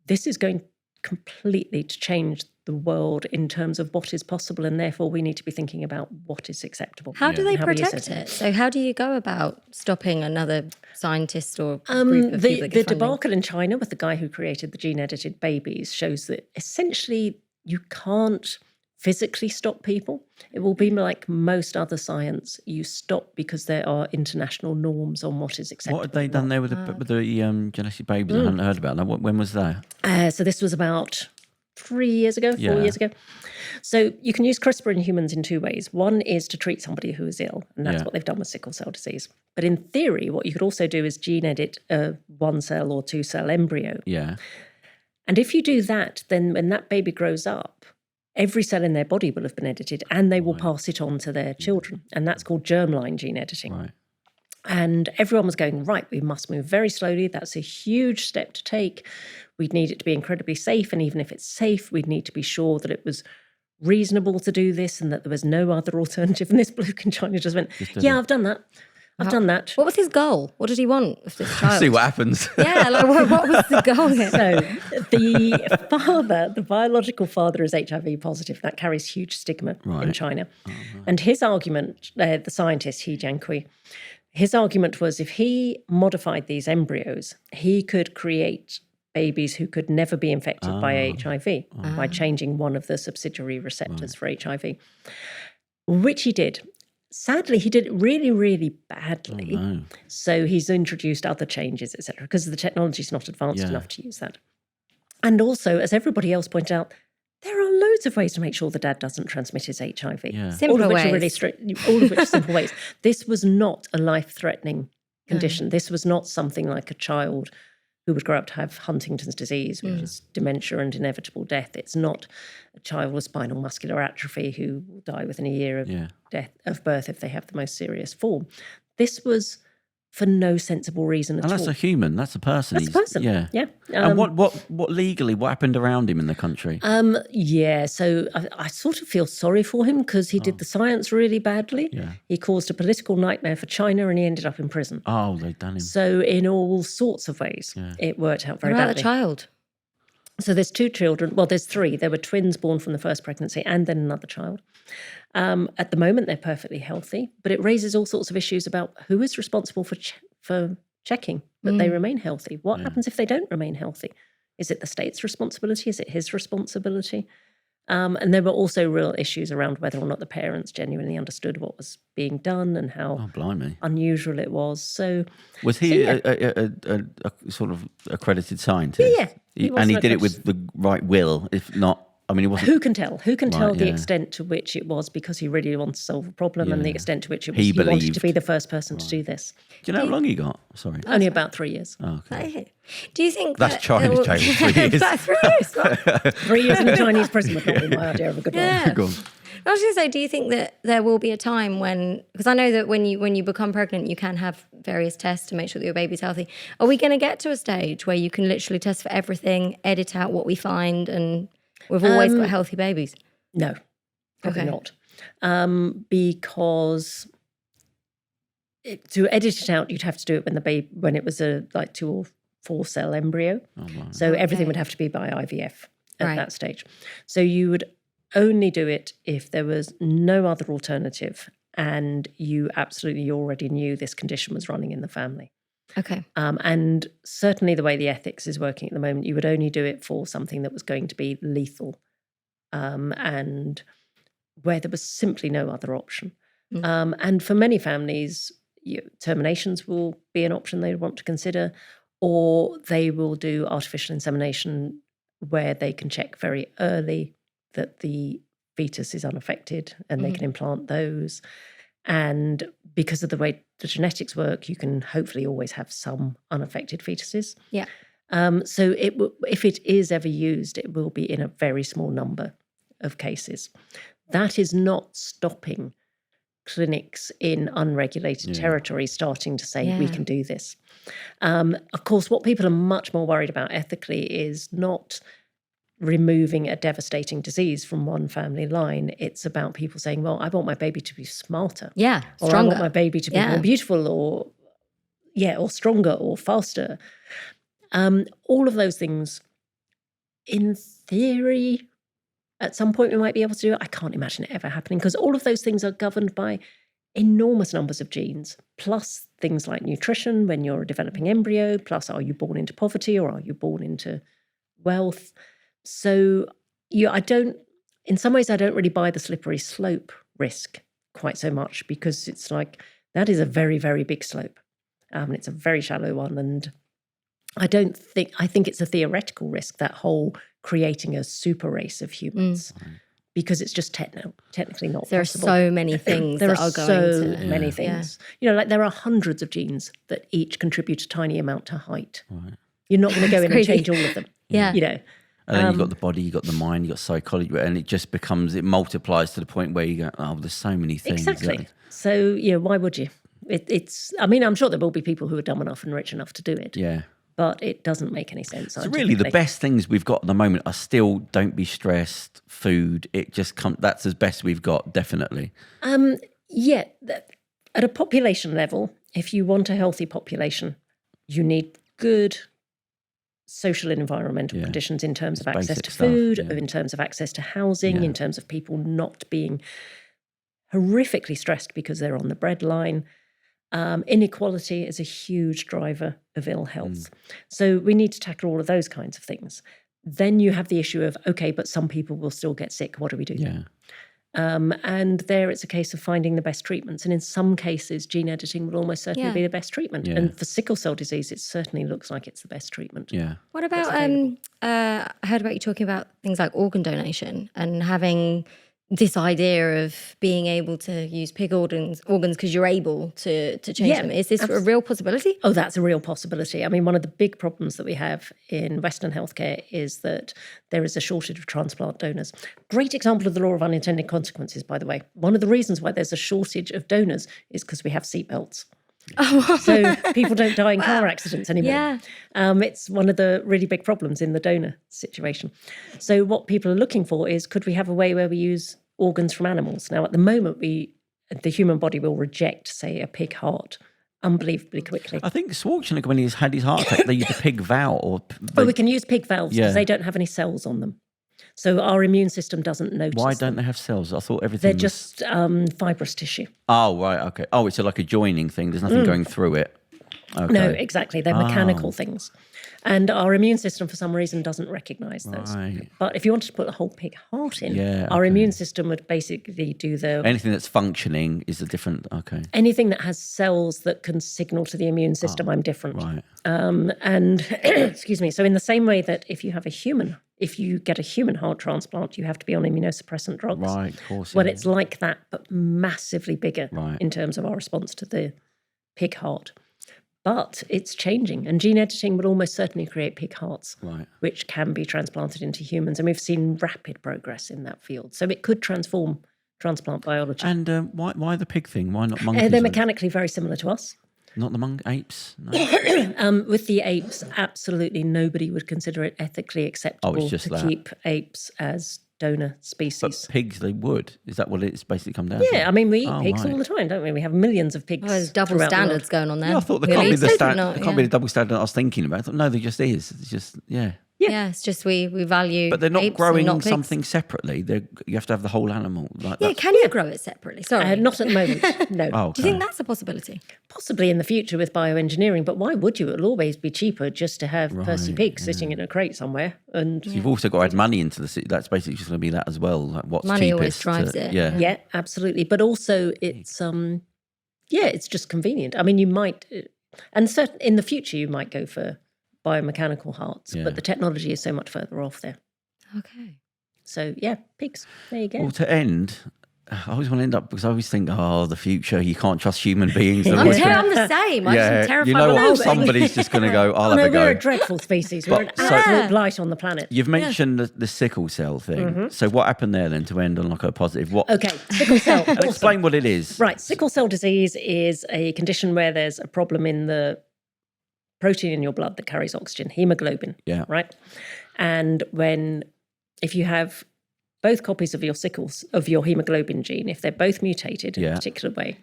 this is going completely to change the world in terms of what is possible, and therefore we need to be thinking about what is acceptable. How do they protect it? So how do you go about stopping another scientist or group of people? The debacle in China with the guy who created the gene-edited babies shows that essentially you can't physically stop people. It will be like most other science. You stop because there are international norms on what is acceptable. What had they done there with the genetic babies? I hadn't heard about that. When was that? So this was about 4 years ago. So you can use CRISPR in humans in 2 ways. One is to treat somebody who is ill, and that's what they've done with sickle cell disease. But in theory, what you could also do is gene edit a 1-cell or 2-cell embryo. Yeah. And if you do that, then when that baby grows up, every cell in their body will have been edited and they will pass it on to their children. And that's called germline gene editing. Right. And everyone was going, right, we must move very slowly. That's a huge step to take. We'd need it to be incredibly safe. And even if it's safe, we'd need to be sure that it was reasonable to do this and that there was no other alternative. And this bloke in China just went, I've done that. I've done that. What was his goal? What did he want of this child? See what happens. Yeah, like what was the goal here? So the father, the biological father, is HIV positive. That carries huge stigma in China. Oh, right. And his argument, the scientist, He Jiankui, his argument was if he modified these embryos, he could create babies who could never be infected by HIV by changing one of the subsidiary receptors for HIV, which he did. Sadly, he did it really, really badly. Oh, no. So he's introduced other changes, etc., because the technology is not advanced enough to use that. And also, as everybody else pointed out, there are loads of ways to make sure the dad doesn't transmit his HIV. Yeah. Simple ways. All of which are simple ways. This was not a life-threatening condition. This was not something like a child who would grow up to have Huntington's disease, which is dementia and inevitable death. It's not a child with spinal muscular atrophy who will die within a year of death of birth if they have the most serious form. This was for no sensible reason at all. And that's a human. That's a person. That's a person. Yeah. Yeah. And what legally, what happened around him in the country? So I sort of feel sorry for him because he did the science really badly. Yeah. He caused a political nightmare for China and he ended up in prison. Oh, they've done him. So in all sorts of ways, it worked out very What about badly. the child? So there's 2 children. Well, there's 3. There were twins born from the first pregnancy and then another child. At the moment, they're perfectly healthy, but it raises all sorts of issues about who is responsible for checking that they remain healthy. What happens if they don't remain healthy? Is it the state's responsibility? Is it his responsibility? And there were also real issues around whether or not the parents genuinely understood what was being done and how unusual it was. So, was he a sort of accredited scientist? Yeah. He did it with the right will, if not. I mean, it wasn't. Who can tell? Who can tell the extent to which it was because he really wanted to solve a problem and the extent to which it was he wanted to be the first person to do this. Do you know how long he got? Sorry. Only about 3 years. Oh, okay. Do you think that's Chinese jail? 3 years. That's 3 years. 3 years in a Chinese prison would not be my idea of a good one. Go on. I was going to say, do you think that there will be a time when, because I know that when you become pregnant, you can have various tests to make sure that your baby's healthy. Are we going to get to a stage where you can literally test for everything, edit out what we find, and we've always got healthy babies? No, probably not. Because to edit it out, you'd have to do it when it was a 2 or 4 cell embryo. Oh, wow. So everything would have to be by IVF at that stage. So you would only do it if there was no other alternative and you absolutely already knew this condition was running in the family. Okay. And certainly the way the ethics is working at the moment, you would only do it for something that was going to be lethal and where there was simply no other option. And for many families, terminations will be an option they want to consider, or they will do artificial insemination where they can check very early that the fetus is unaffected and they can implant those. And because of the way the genetics work, you can hopefully always have some unaffected fetuses. Yeah. So if it is ever used, it will be in a very small number of cases. That is not stopping clinics in unregulated territory starting to say, we can do this. Of course, what people are much more worried about ethically is not removing a devastating disease from one family line. It's about people saying, well, I want my baby to be smarter. Yeah, or stronger. I want my baby to be more beautiful or stronger or faster. All of those things, in theory, at some point we might be able to do it. I can't imagine it ever happening because all of those things are governed by enormous numbers of genes, plus things like nutrition when you're a developing embryo, plus are you born into poverty or are you born into wealth? So in some ways, I don't really buy the slippery slope risk quite so much because it's like, that is a very, very big slope. It's a very shallow one. And I think it's a theoretical risk, that whole creating a super race of humans, because it's just technically not there possible. There are so many things there that are are going so many things. There are hundreds of genes that each contribute a tiny amount to height. Right. You're not going to go in and change all of them. And then you've got the body, you've got the mind, you've got psychology, and it multiplies to the point where you go, oh, there's so many things. Exactly. So, why would you? I'm sure there will be people who are dumb enough and rich enough to do it. Yeah. But it doesn't make any sense. So really the best things we've got at the moment are still don't be stressed, food. That's as best we've got, definitely. At a population level, if you want a healthy population, you need good social and environmental conditions in terms of access to food, in terms of access to housing, in terms of people not being horrifically stressed because they're on the breadline. Inequality is a huge driver of ill health. So we need to tackle all of those kinds of things. Then you have the issue of, okay, but some people will still get sick. What do we do then? And there it's a case of finding the best treatments. And in some cases, gene editing will almost certainly be the best treatment. Yeah. And for sickle cell disease, it certainly looks like it's the best treatment. Yeah. What about, I heard about you talking about things like organ donation and having this idea of being able to use pig organs because you're able to change them. Is this a real possibility? Oh, that's a real possibility. I mean, one of the big problems that we have in Western healthcare is that there is a shortage of transplant donors. Great example of the law of unintended consequences, by the way. One of the reasons why there's a shortage of donors is because we have seatbelts. So people don't die in car accidents anymore. Yeah. It's one of the really big problems in the donor situation. So what people are looking for is, could we have a way where we use organs from animals? Now, at the moment, the human body will reject, say, a pig heart unbelievably quickly. I think Schwarzenegger, when he's had his heart attack, they used a pig valve. We can use pig valves because they don't have any cells on them. So our immune system doesn't notice. Why don't they have cells? I thought everything They're just fibrous tissue. Oh, right, okay. Oh, it's like a joining thing. There's nothing going through it. Okay. No, exactly. They're mechanical things. And our immune system, for some reason, doesn't recognise those. Right. But if you wanted to put a whole pig heart in, our immune system would basically do Anything that's functioning is a different... Okay. Anything that has cells that can signal to the immune system, I'm different. Right. And, excuse me, so in the same way that if you get a human heart transplant, you have to be on immunosuppressant drugs. Right, of course. Well, it's like that, but massively bigger Right. in terms of our response to the pig heart. But it's changing, and gene editing will almost certainly create pig hearts, which can be transplanted into humans. And we've seen rapid progress in that field. So it could transform transplant biology. And why the pig thing? Why not monkeys? They're mechanically very similar to us. Not the apes? No. With the apes, absolutely nobody would consider it ethically acceptable to keep apes as donor species. But pigs, they would. Is that what it's basically come down to? Yeah, I mean, we eat pigs all the time, don't we? We have millions of pigs. Oh, there's double standards going on there. Yeah, I thought there can't be the double standard I was thinking about. I thought, no, there just is. It's just, Yeah, it's just we value. But they're not apes growing and not something separately. You have to have the whole animal. Can you grow it separately? Sorry. Not at the moment, no. Oh, okay. Do you think that's a possibility? Possibly in the future with bioengineering, but why would you? It'll always be cheaper just to have Percy Pig sitting in a crate somewhere. And so you've also got to add money into the city. That's basically just going to be that as well. Like what's money cheapest always drives it. Yeah, absolutely. But also it's it's just convenient. I mean, you might, and certainly in the future you might go for biomechanical hearts, but the technology is so much further off there. Okay. So yeah, pigs. There you go. Well, to end, I always want to end up because I always think, the future, you can't trust human beings. I'm the same. I'm terrified. You know what? Somebody's just going to go, I'll have a go. We're a dreadful species. We're an absolute blight on the planet. You've mentioned the sickle cell thing. So what happened there then to end on like a positive? Okay, sickle cell. Explain what it is. Right, sickle cell disease is a condition where there's a problem in the protein in your blood that carries oxygen, hemoglobin. Yeah. Right? And if you have both copies of your hemoglobin gene, if they're both mutated in a particular way,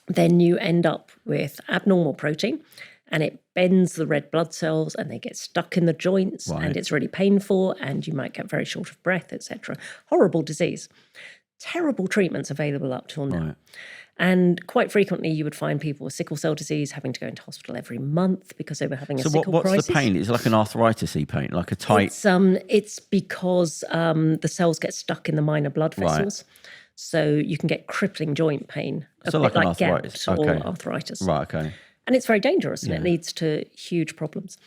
then you end up with abnormal protein and it bends the red blood cells and they get stuck in the joints and it's really painful and you might get very short of breath, etc. Horrible disease. Terrible treatments available up till now. Right. And quite frequently you would find people with sickle cell disease having to go into hospital every month because they were having a sickle crisis. So what's the pain? Is it like an arthritis-y pain, like a tight... It's because the cells get stuck in the minor blood vessels. Right. So you can get crippling joint pain, a bit like gout or arthritis. Right, okay. And it's very dangerous and it leads to huge problems.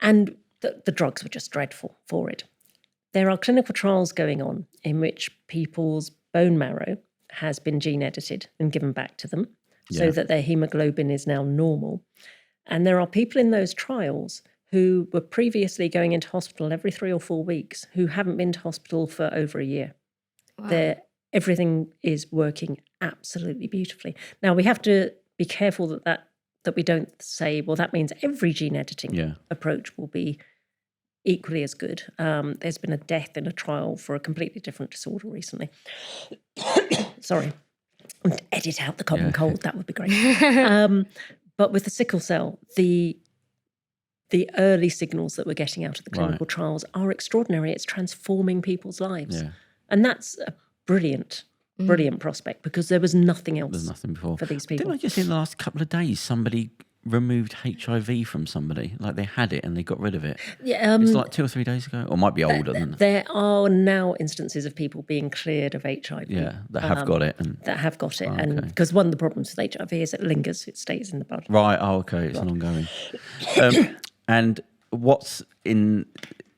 And the drugs were just dreadful for it. There are clinical trials going on in which people's bone marrow has been gene edited and given back to them so that their hemoglobin is now normal. And there are people in those trials who were previously going into hospital every 3 or 4 weeks who haven't been to hospital for over a year. Wow. Everything is working absolutely beautifully. Now, we have to be careful that we don't say, well, that means every gene editing approach will be equally as good. There's been a death in a trial for a completely different disorder recently. Sorry. Edit out the common cold. That would be great. But with the sickle cell, the early signals that we're getting out of the clinical trials are extraordinary. It's transforming people's lives. Yeah. And that's a brilliant prospect because there was nothing else. There's nothing before for these people. Didn't I just in the last couple of days somebody removed HIV from somebody? Like they had it and they got rid of it. Yeah, it's like 2 or 3 days ago, or might be older than that. There are now instances of people being cleared of HIV. Yeah, that have got it. And because one of the problems with HIV is it lingers, it stays in the blood. Right. Oh, okay. It's an ongoing. And what's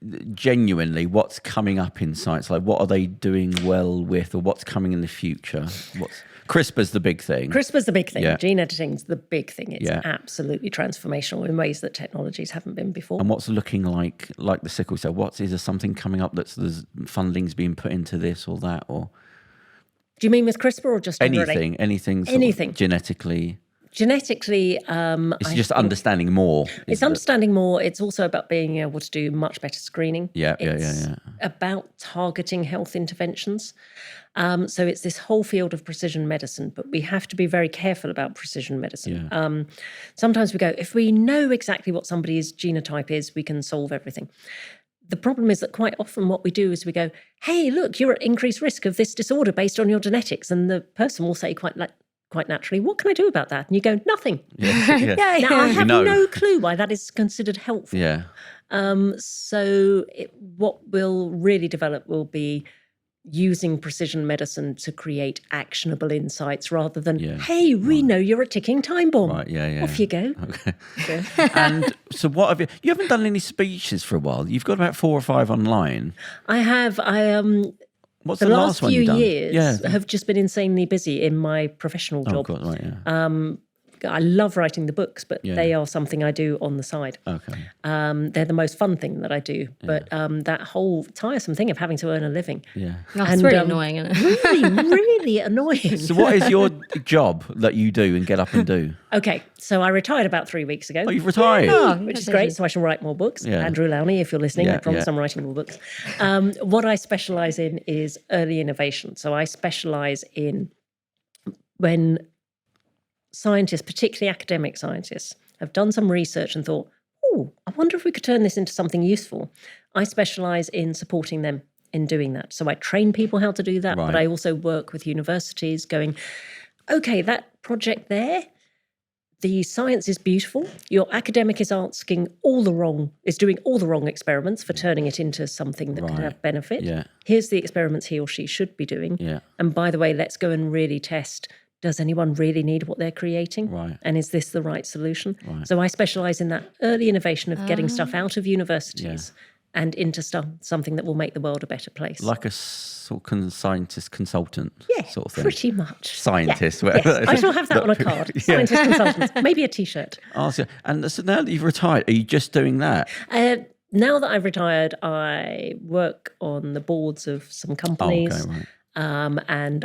what's coming up in science? Like, what are they doing well with, or what's coming in the future? CRISPR's the big thing. CRISPR's the big thing. Yeah. Gene editing's the big thing. It's absolutely transformational in ways that technologies haven't been before. And what's looking like the sickle cell? Is there something coming up there's funding's being put into this or that? Or do you mean with CRISPR or just anything? Anything genetically? Genetically, it's just understanding more. It's understanding more. It's also about being able to do much better screening. It's about targeting health interventions. So it's this whole field of precision medicine, but we have to be very careful about precision medicine. Yeah. Sometimes we go, if we know exactly what somebody's genotype is, we can solve everything. The problem is that quite often what we do is we go, hey, look, you're at increased risk of this disorder based on your genetics. And the person will say quite naturally, what can I do about that? And you go, nothing. Yeah. Now, I have no clue why that is considered helpful. Yeah. What will really develop will be using precision medicine to create actionable insights rather than, hey, we know you're a ticking time bomb. Right, yeah. Off you go. Okay. And so what have you haven't done any speeches for a while. You've got about 4 or 5 online. I have. What's the last one few you've done? years have just been insanely busy in my professional job. God, right, yeah. I love writing the books, but they are something I do on the side. Okay. They're the most fun thing that I do. But that whole tiresome thing of having to earn a living. Yeah. That's really annoying, isn't it? Really, really annoying. So what is your job that you do and get up and do? Okay, so I retired about 3 weeks ago. Oh, you've retired? Which is great, so I shall write more books. Yeah. Andrew Lowney, if you're listening, I promise I'm writing more books. What I specialise in is early innovation. So I specialise in when scientists, particularly academic scientists, have done some research and thought, oh, I wonder if we could turn this into something useful. I specialise in supporting them in doing that. So I train people how to do that, but I also work with universities going, okay, that project there, the science is beautiful. Your academic is doing all the wrong experiments for turning it into something that can have benefit. Yeah. Here's the experiments he or she should be doing. Yeah. And by the way, let's go and really test, does anyone really need what they're creating? Right. And is this the right solution? Right. So I specialise in that early innovation of getting stuff out of universities and into something that will make the world a better place. Like a sort of scientist consultant sort of thing. Pretty much. Scientist. Yeah. Yes. I shall have that on a card. Scientist consultant. Maybe a T-shirt. Oh, and so now that you've retired, are you just doing that? Now that I've retired, I work on the boards of some companies. Oh, okay, right. And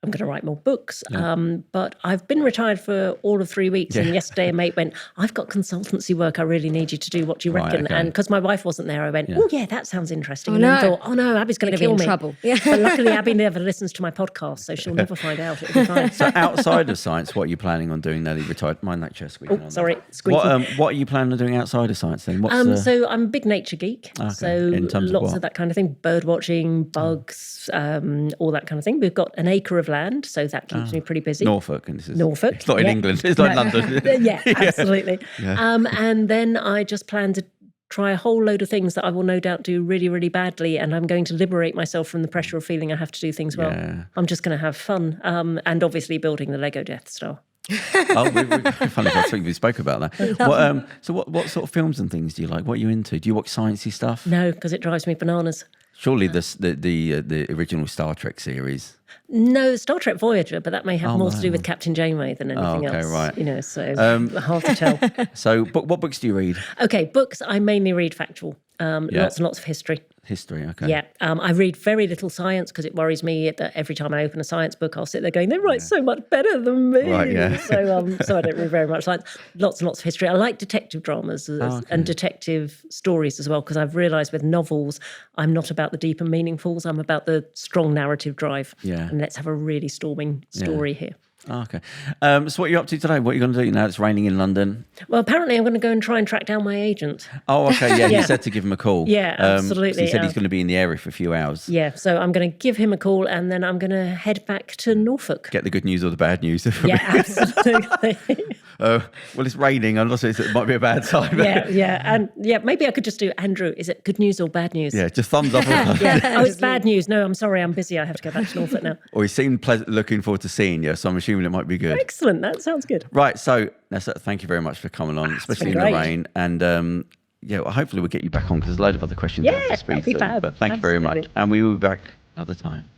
I'm going to write more books. But I've been retired for all of 3 weeks. And yesterday a mate went, I've got consultancy work I really need you to do. What do you reckon? Okay. And because my wife wasn't there, I went, oh, yeah, that sounds interesting. And no. then thought, oh, no, Abby's going to kill me. Trouble. But luckily, Abby never listens to my podcast, so she'll never find out. It'll be fine. So outside of science, what are you planning on doing now that you've retired? Mind that chair squeaking on. Sorry, squeaky. What are you planning on doing outside of science then? So I'm a big nature geek. Okay. So In terms lots of of that kind of thing, bird watching, bugs, all that kind of thing. We've got an acre of land, so that keeps me pretty busy. Norfolk, and this is Norfolk. It's not in England. It's like London. Yeah, absolutely. And then I just plan to try a whole load of things that I will no doubt do really, really badly, and I'm going to liberate myself from the pressure of feeling I have to do things well. Yeah. I'm just going to have fun, and obviously building the Lego Death Star. Funny. I think we spoke about that. What sort of films and things do you like? What are you into? Do you watch sciencey stuff? No, because it drives me bananas. Surely the original Star Trek series. No, Star Trek Voyager, but that may have more to do with Captain Janeway than anything else. Right. You know, so hard to tell. So, what books do you read? Okay, books. I mainly read factual. Lots and lots of history. History, okay. Yeah, I read very little science because it worries me that every time I open a science book, I'll sit there going, they write so much better than me. Right, yeah. So I don't read very much science. Lots and lots of history. I like detective dramas and detective stories as well, because I've realised with novels, I'm not about the deep and meaningfuls. I'm about the strong narrative drive. Yeah. And let's have a really storming story here. Oh, okay. So what are you up to today? What are you going to do now it's raining in London? Well, apparently I'm going to go and try and track down my agent. Oh, okay. Yeah, you said to give him a call. Yeah, absolutely. So he said he's going to be in the area for a few hours. Yeah, so I'm going to give him a call and then I'm going to head back to Norfolk. Get the good news or the bad news. Yeah, absolutely. Well, it's raining. I'm not saying it might be a bad time. And maybe I could just do, Andrew, is it good news or bad news? Yeah, just thumbs up. Oh, it's bad news. No, I'm sorry, I'm busy. I have to go back to Norfolk now. Or he seemed looking forward to seeing you, so I'm assuming it might be good. Excellent, that sounds good. Right, so Nessa, thank you very much for coming on, especially in the rain. And hopefully we'll get you back on because there's a load of other questions I have to speak that'd be to. fab. But thank you very much. And we will be back another time.